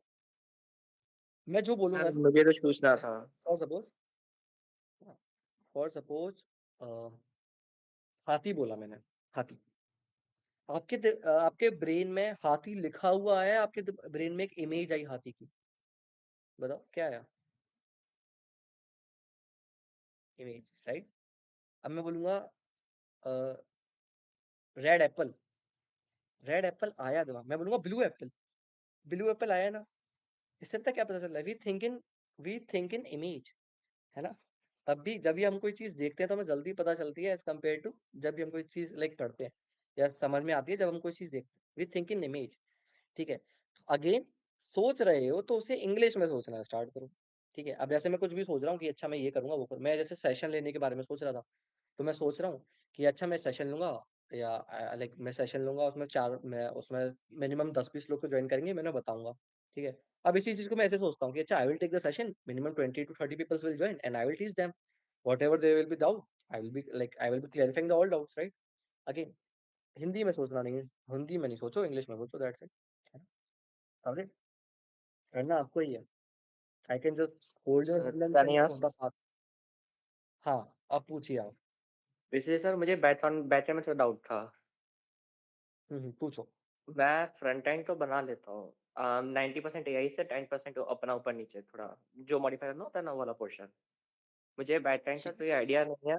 मैं जो बोलूंगा सर ना, मुझे कुछ पूछना था। फॉर सपोज हाथी बोला मैंने, हाथी। आपके ब्रेन में हाथी लिखा हुआ है, आपके ब्रेन में एक इमेज आई हाथी की। बताओ क्या आया? Image, right. अब मैं बोलूंगा रेड एप्पल। रेड एप्पल आया दिमाग, मैं बोलूंगा ब्लू एप्पल। ब्लू एप्पल आया ना। इससे पता क्या पता चल रहा है? वी थिंक इन इमेज, है ना। तब भी जब भी हम कोई चीज देखते हैं तो हमें जल्दी पता चलती है एज कम्पेयर टू जब भी हम कोई चीज लाइक पढ़ते हैं या समझ में आती है जब हम कोई चीज देखते हैं। वी थिंक इन इमेज, ठीक है। अगेन, सोच रहे हो तो उसे इंग्लिश में सोचना स्टार्ट करो, ठीक है। अब जैसे मैं कुछ भी सोच रहा हूँ कि अच्छा मैं ये करूंगा वो करूँ, मैं जैसे सेशन लेने के बारे में सोच रहा था, तो मैं सोच रहा हूँ कि अच्छा मैं सेशन लूंगा, या लाइक मैं सेशन लूंगा, उसमें मिनिमम 10-20 लोग को ज्वाइन करेंगे, मैंने बताऊंगा, ठीक है। अब इसी चीज को मैं ऐसे सोचता हूँ कि अच्छा I will take the session, minimum 20 to 30 peoples will join and I will teach them whatever there will be doubt, I will be clarifying the all doubts, right. Again, Hindi में सोचना नहीं है, हिंदी में नहीं सोचो, इंग्लिश में सोचो, दैट्स इट। समझे? करना आपको ही है। I can just hold your sir hand and can tell I you what the ask? Path. हाँ, अब पूछिए आप। वैसे सर मुझे बैकएंड में थोड़ा डाउट था। पूछो। मैं फ्रंट एंड तो बना लेता हूँ 90% एआई से 10% अपना ऊपर नीचे थोड़ा जो मॉडिफाई करना होता है ना वो वाला पोर्शन। मुझे बैक एंड का ठीक कोई आइडिया नहीं है।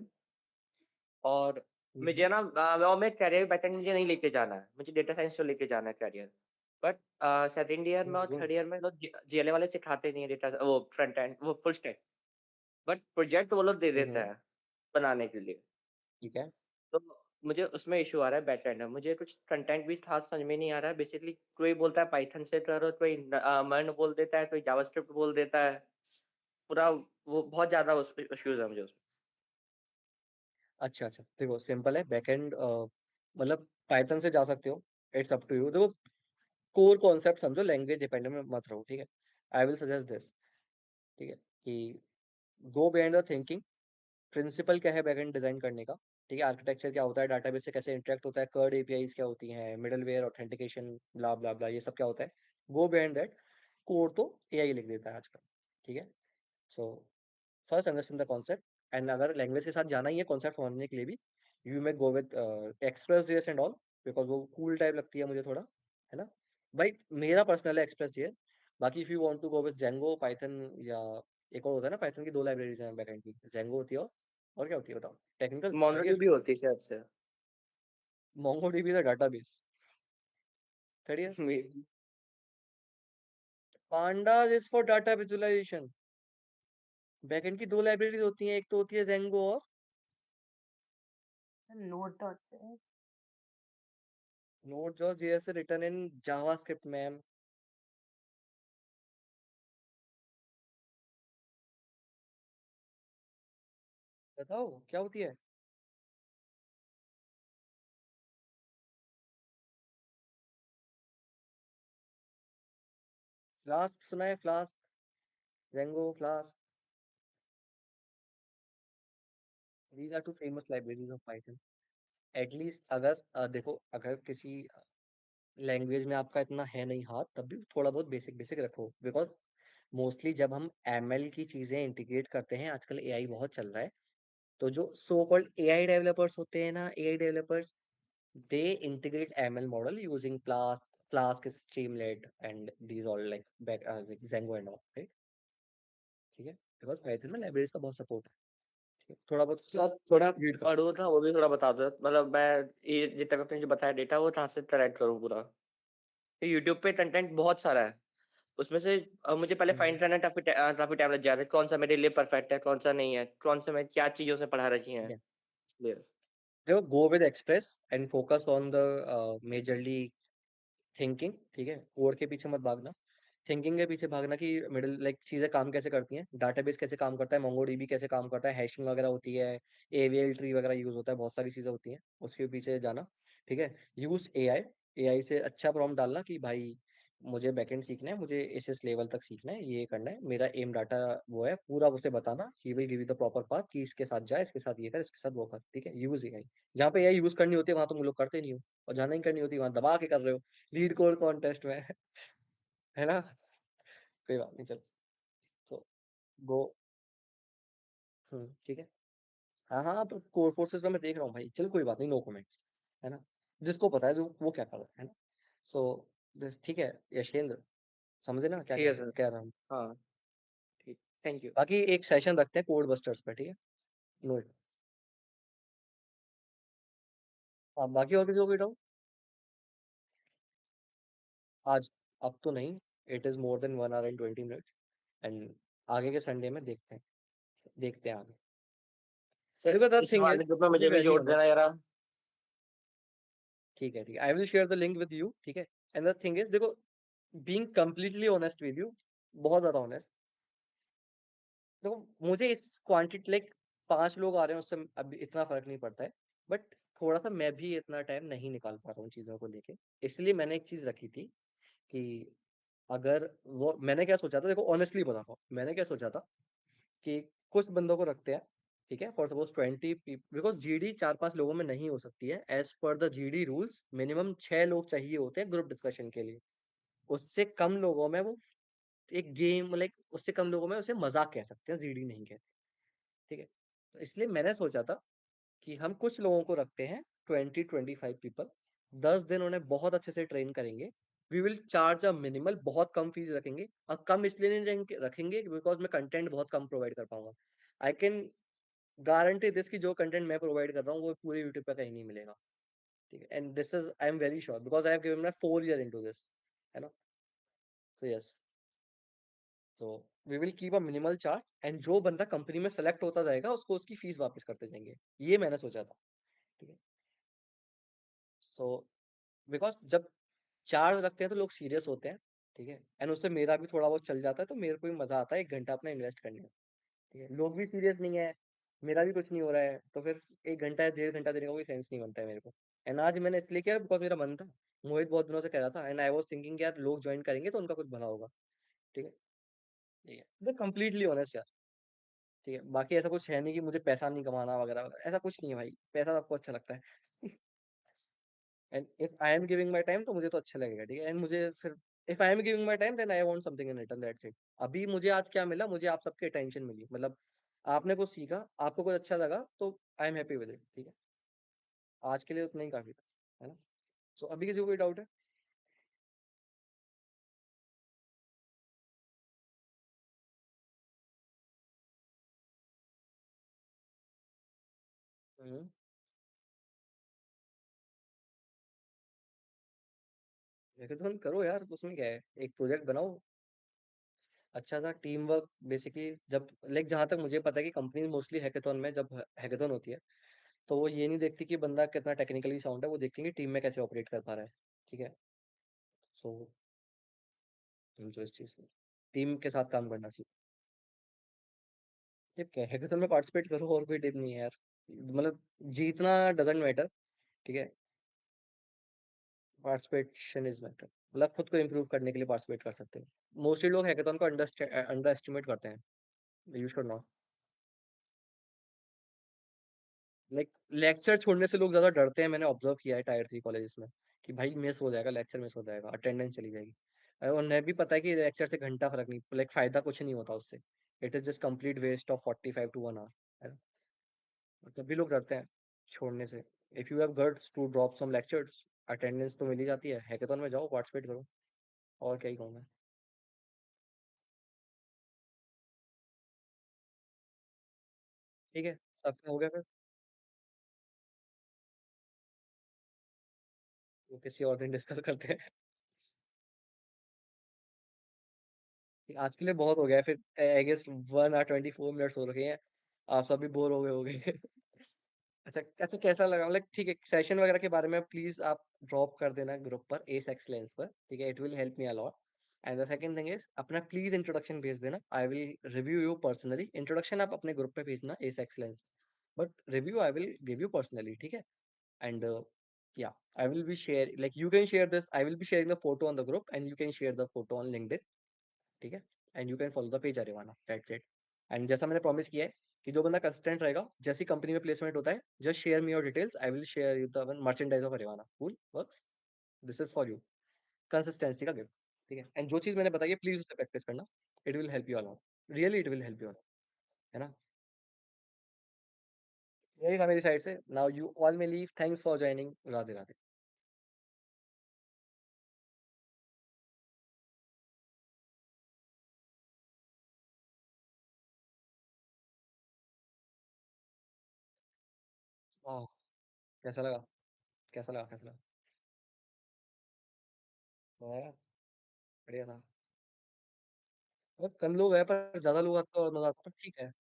और है। मुझे ना और मैं कैरियर बैक एंड मुझे नहीं लेके जाना है, मुझे डेटा साइंस तो लेके जाना है कैरियर। बट सेकंड ईयर में और गुड। थर्ड ईयर में लोग जीएलए वाले सिखाते नहीं है डेटा वो फ्रंट एंड वो फुल स्टैक। बट प्रोजेक्ट वो लोग दे देते हैं बनाने के लिए। ठीक है। तो मुझे उसमें इशू आ रहा है बैक एंड में, मुझे कुछ कंटेंट भी खास समझ में नहीं आ रहा है। बेसिकली कोई बोलता है पाइथन से करो, कोई मर्न बोल देता है, कोई जावास्क्रिप्ट बोल देता है। पूरा वो बहुत ज्यादा उस इश्यूज है मुझे उसमें। अच्छा, अच्छा, देखो सिंपल है बैकएंड, मतलब पाइथन से जा सकते हो। It's up to you. देखो, कोर कॉन्सेप्ट समझो, लैंग्वेज डिपेंडेंट में मत रहो, ठीक है। आई विल सजेस्ट दिस, ठीक है, कि go behind the thinking. Principle क्या है बैकएंड डिजाइन करने का, ठीक है। आर्किटेक्चर क्या होता है, डाटाबेस से कैसे इंटरेक्ट होता है, कर्ड एपीआईज क्या होती हैं, मिडलवेयर, ऑथेंटिकेशन, ब्ला ब्ला ब्ला, ये सब क्या होता है। Go behind that. कोड तो एआई लिख देता है आजकल, ठीक है। So first understand the concept. And अगर लैंग्वेज के साथ जाना ही है कॉन्सेप्ट समझने के लिए भी, you may go with express JS and all, because वो कूल टाइप लगती है मुझे थोड़ा, है ना। भाई मेरा पर्सनल है एक्सप्रेस जेएस। बाकी if you want to go with Django, Python, या एक और होता है ना, पाइथन की 2 लाइब्रेरीज हैं बैकएंड की, जेंगो होती है और क्या होती है बताओ, टेक्निकल आई गेस। मोंगोडीबी होती है शायद से। MongoDB is a database. Third year. Maybe. Pandas is for data visualization. Backend की दो लाइब्रेरीज होती हैं, एक तो होती है जेंगो और नोट डॉट से Node.js JS written in JavaScript, ma'am. बताओ क्या होती है। फ्लास्क सुना है, Flask, Django, Flask. These are two famous libraries of Python. At least अगर देखो, अगर किसी लैंग्वेज में आपका इतना है नहीं हाथ, तब भी थोड़ा बहुत बेसिक बेसिक रखो, बिकॉज मोस्टली जब हम एमएल की चीजें इंटीग्रेट करते हैं, आजकल एआई बहुत चल रहा है, तो जो सो कॉल्ड एआई डेवलपर्स होते हैं ना, AI developers, they integrate ML model using Flask, Streamlit, and these all like Django and all, right? ठीक है, बिकॉज पाइथन में लाइब्रेरीज का बहुत सपोर्ट है। ठीक है, थोड़ा बहुत उसको सर थोड़ा रीड करो। पढ़ो था, वो भी थोड़ा बता दो, मतलब मैं ये जितना भी आपने जो बताया डेटा वो कहाँ से कलेक्ट करूँ पूरा। यूट्यूब पे कंटेंट बहुत सारा है, उसमें से मुझे पहले फाइंड करना काफी टाइम लग जाता है, कौन सा मेरे लिए परफेक्ट है, कौन सा नहीं है, कौन सा मैं क्या चीजों से पढ़ा रखी ठीक है है, इसलिए। देखो, go with express and focus on the majorly thinking. ठीक है, कोड के पीछे मत भागना, थिंकिंग के पीछे भागना कि मिडिल लाइक चीजें काम कैसे करती हैं, डाटाबेस कैसे काम करता है, मोंगोडीबी कैसे काम करता है, हैशिंग वगैरह होती है, एवीएल ट्री वगैरह यूज होता है, बहुत सारी चीजें होती हैं, उसके पीछे जाना। ठीक है, यूज एआई, एआई से अच्छा प्रॉम्प्ट डालना कि भाई मुझे बैकएंड सीखना है, मुझे इस लेवल तक सीखना है, ये करना है, मेरा एम डाटा वो है पूरा, उसे बताना, he will give you the proper path कि इसके साथ जा, इसके साथ ये कर, इसके साथ वो कर। ठीक है, यूज एआई। जहाँ पे एआई यूज करनी होती है वहां तुम लोग करते नहीं हो, और जहाँ नहीं करनी होती वहां दबा के कर रहे हो, लीड कोड कॉन्टेस्ट में है ना। कोई बात नहीं, चलो। तो गो। ठीक है। हाँ हाँ, तो कोर फोर्सेस में मैं देख रहा हूँ भाई, चल कोई बात नहीं, नो कमेंट्स, है ना। जिसको पता है जो वो क्या कर रहा है ना। सो दिस, ठीक है यशेंद्र, समझे ना क्या ठीक है सर। कह रहा हूँ। हाँ ठीक, थैंक यू। बाकी एक सेशन रखते हैं कोड बस्टर्स पे, ठीक है। नो। हाँ, बाकी और किसी को कोई डाउट आज? अब तो नहीं, it is more than 1 hour and 20 minutes, and आगे के संडे में देखते हैं आगे। सर देखो द इस थिंग वाले इज, ग्रुप में टू बी मुझे भी वेरी जोड़ देना ऑनेस्ट, जरा। ठीक है ठीक है, आई will share the link with you, ठीक है। एंड द थिंग इज, देखो, being completely honest with you, बहुत ज्यादा ऑनेस्ट, देखो मुझे इस क्वांटिटी लाइक 5 लोग आ रहे हैं उससे अभी इतना फर्क नहीं पड़ता है, बट थोड़ा सा मैं भी इतना टाइम नहीं निकाल पा रहा हूँ चीजों को लेके। इसलिए मैंने एक चीज रखी थी कि अगर वो, मैंने क्या सोचा था, देखो ऑनेस्टली बताता हूँ, मैंने क्या सोचा था कि कुछ बंदों को रखते हैं, ठीक है, फॉर सपोज 20, बिकॉज जीडी 4-5 लोगों में नहीं हो सकती है, as per the GD rules minimum 6 लोग चाहिए होते हैं ग्रुप डिस्कशन के लिए। उससे कम लोगों में वो एक गेम लाइक, उससे कम लोगों में उसे मजाक कह सकते हैं, जीडी नहीं कहते। ठीक है, तो इसलिए मैंने सोचा था कि हम कुछ लोगों को रखते हैं, 20-25 पीपल, 10 दिन उन्हें बहुत अच्छे से ट्रेन करेंगे। We will charge a minimal, बहुत कम फीस रखेंगे, और कम इसलिए नहीं रखेंगे बिकॉज मैं कंटेंट बहुत कम प्रोवाइड कर पाऊंगा। आई कैन गारंटी दिस कि जो कंटेंट मैं प्रोवाइड कर रहा हूँ वो पूरे यूट्यूब पे कहीं नहीं मिलेगा। ठीक है, and this is, I am very sure because I have given my 4 year into this, है ना। तो yes, so we will keep a minimal charge, and जो बंदा कंपनी में सेलेक्ट होता जाएगा उसको उसकी फीस वापस करते जाएंगे, ये मैंने सोचा था। ठीक है, सो बिकॉज जब चार्ज रखते हैं तो लोग सीरियस होते हैं, ठीक है, एंड उससे मेरा भी थोड़ा बहुत चल जाता है, तो मेरे को भी मजा आता है 1 घंटा अपना इन्वेस्ट करने में। ठीक है, लोग भी सीरियस नहीं है, मेरा भी कुछ नहीं हो रहा है, तो फिर 1 घंटा या 1.5 घंटा देने का कोई सेंस नहीं बनता है मेरे को। एंड आज मैंने इसलिए किया बिकॉज मेरा मन था, मोहित बहुत दिनों से कह रहा था, एंड आई वाज थिंकिंग यार लोग ज्वाइन करेंगे तो उनका कुछ भला होगा। ठीक है, ठीक है, तो कंप्लीटली ऑनेस्ट यार। ठीक है, बाकी ऐसा कुछ है नहीं कि मुझे पैसा नहीं कमाना वगैरह वगैरह, ऐसा कुछ नहीं है भाई, पैसा सबको अच्छा लगता है। And if I am giving my time तो मुझे तो अच्छा लगेगा, ठीक है, एंड मुझे फिर, if I am giving my time then I want something in return, that's it. अभी मुझे आज क्या मिला, मुझे आप सबके अटेंशन मिली, मतलब आपने कुछ सीखा, आपको कुछ अच्छा लगा, तो I am happy with it. ठीक है, आज के लिए उतना ही काफी था, है ना। सो अभी किसी को कोई डाउट है? हम्म, हैकाथॉन करो यार, उसमें क्या है, एक प्रोजेक्ट बनाओ अच्छा सा टीम वर्क बेसिकली। जब लाइक जहां तक मुझे पता है कि कंपनी मोस्टली हैकाथॉन में जब हैकाथॉन होती है तो वो ये नहीं देखती कि बंदा कितना टेक्निकली साउंड है, वो देखती है कि टीम में कैसे ऑपरेट कर पा रहा है। ठीक है। सो समझो इस चीज को, टीम के साथ काम करना चाहिए। ये क्या हैकाथॉन में पार्टिसिपेट करो, और कोई टिप नहीं है यार, मतलब जीतना डजेंट मैटर। ठीक है। पार्टिसिपेशन इज मैटर, मतलब खुद को इम्प्रूव करने के लिए पार्टिसिपेट कर सकते हो। मोस्टली लोग हैकाथॉन को अंडर एस्टिमेट करते हैं। You should not. Like lecture छोड़ने से लोग ज्यादा डरते हैं, मैंने ऑब्जर्व किया है टायर 3 कॉलेजेस में, कि भाई मिस हो जाएगा, लेक्चर मिस हो जाएगा, अटेंडेंस चली जाएगी। और उन्हें भी पता है कि लेक्चर से घंटा फर्क नहीं, लाइक फायदा कुछ नहीं होता उससे। It is just complete waste of 45 to 1 hour। तब भी लोग डरते हैं छोड़ने से। If you have guts to drop some lectures, attendance तो मिल ही जाती है, हैकाथॉन में जाओ, पार्टिसिपेट करो। और क्या ही कहूँ मैं। ठीक है, सबका हो गया फिर, वो किसी और दिन डिस्कस करते हैं। आज के लिए बहुत हो गया है फिर, आई गेस 1 hour 24 minutes हो रखे हैं। आप सब भी बोर हो गए होगे। अच्छा अच्छा, कैसा लगा, मतलब ठीक है, सेशन वगैरह के बारे में प्लीज आप ड्रॉप कर देना ग्रुप पर, एस एक्सलेंस पर। ठीक है, it will help me allot. And the second thing is, अपना प्लीज इंट्रोडक्शन भेज देना, I will review you personally. Introduction आप अपने ग्रुप पे भेजना, S excellence, but review I will give you personally. ठीक है। And yeah, I will be share, like you can share this, I will be sharing the photo on the group and you can share the photo on LinkedIn। ठीक है। And you can follow the page अरेवाना, that's it. And जैसा मैंने promise किया है कि जो बंदा कंसिस्टेंट रहेगा, जैसी कंपनी में प्लेसमेंट होता है, just share me your details, I will share you the merchandise of अरेवाना। Cool works. This is for you, consistency का गिफ्ट। ठीक है। एंड जो चीज मैंने बताई है प्लीज उससे प्रैक्टिस करना, it will help you a lot, really it will help you a lot. है ना। यही था मेरी साइड से, now you all may leave, thanks for joining, Radhe Radhe. वाह, कैसा लगा, कैसा लगा, कैसा लगा। वाह यार, बढ़िया था। मतलब कम लोग हैं पर ज्यादा लोग आते तो और मजा आता, पर ठीक है।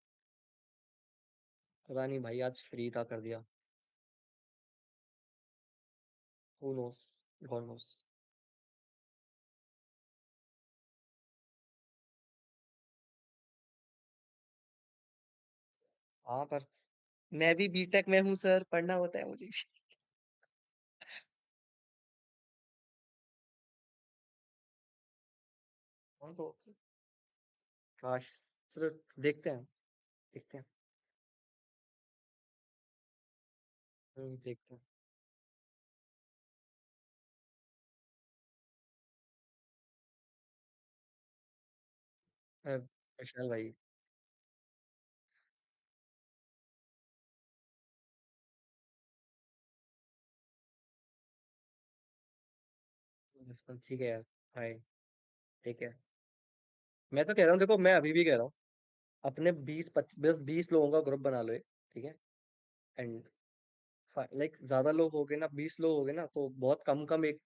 पता नहीं भाई, आज फ्री था कर दिया। Who knows? God knows. हाँ, पर मैं भी बीटेक में हूँ सर, पढ़ना होता है मुझे भी। हाँ तो काश, चलो देखते हैं, देखते हैं। देखते हैं। विशाल भाई, ठीक है यार। भाई ठीक है। मैं तो कह रहा हूँ, देखो मैं अभी भी कह रहा हूँ, अपने 20 लोगों का ग्रुप बना लो एक। ठीक है। एंड लाइक ज्यादा लोग हो गए ना, 20 लोग हो गए ना, तो बहुत कम कम एक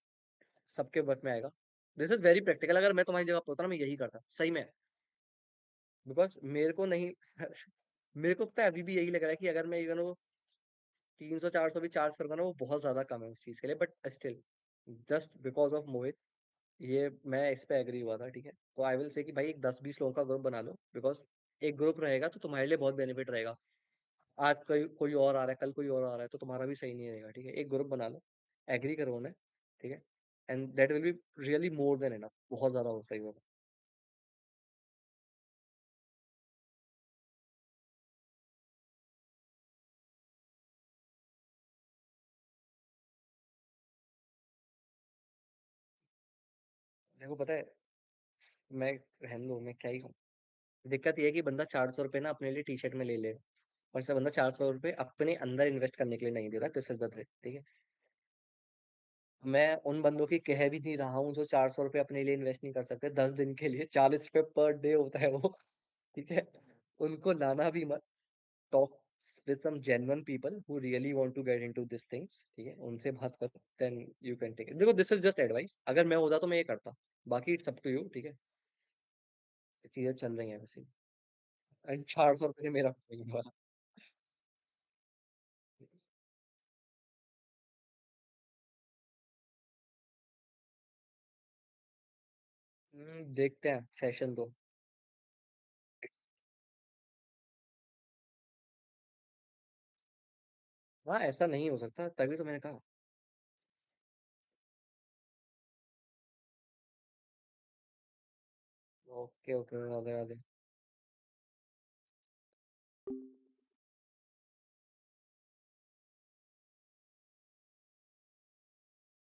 सबके वर्क में आएगा। दिस इज वेरी प्रैक्टिकल, अगर मैं तुम्हारी जगह पर होता ना, मैं यही करता सही में। बिकॉज मेरे को नहीं मेरे को पता है अभी भी यही लग रहा है कि अगर मैं इवन 300 400 भी चार्ज करूंगा ना, वो बहुत ज्यादा कम है उस चीज के लिए, but still just because of Mohit, ये मैं इस पे एग्री हुआ था। ठीक है। तो आई विल से कि भाई एक 10 20 लोगों का ग्रुप बना लो, बिकॉज एक ग्रुप रहेगा तो तुम्हारे लिए बहुत बेनिफिट रहेगा। आज कोई कोई और आ रहा है, कल कोई और आ रहा है, तो तुम्हारा भी सही नहीं रहेगा। ठीक है, एक ग्रुप बना लो, एग्री करो उन्हें। ठीक है। And that will be really more than enough, बहुत ज्यादा हो सही होगा। देखो पता है, मैं रहने दो, मैं क्या ही हूँ। दिक्कत ये है कि बंदा 400 रुपये ना अपने लिए टी शर्ट में ले ले, और से बंदा 400 रुपये अपने अंदर इन्वेस्ट करने के लिए नहीं दे रहा, दिस इज द ट्रिक। ठीक है। मैं उन बंदों की कह भी नहीं रहा हूँ जो 400 रुपये अपने लिए इन्वेस्ट नहीं कर सकते 10 दिन के लिए, 40 रुपये पर डे होता है वो। ठीक है। उनको लाना भी मत। Talk with some genuine people who really want to get into these things, ठीक है, उनसे बात कर, then you can take it. देखो, this is just advice. अगर मैं होता तो मैं ये करता, बाकी it's up to you, ठीक है, ये चीजें चल रही हैं वैसे, एंड 400 रुपये से मेरा कुछ नहीं हुआ। देखते हैं सेशन दो। हाँ, ऐसा नहीं हो सकता, तभी तो मैंने कहा। Okay okay, Radhe Radhe.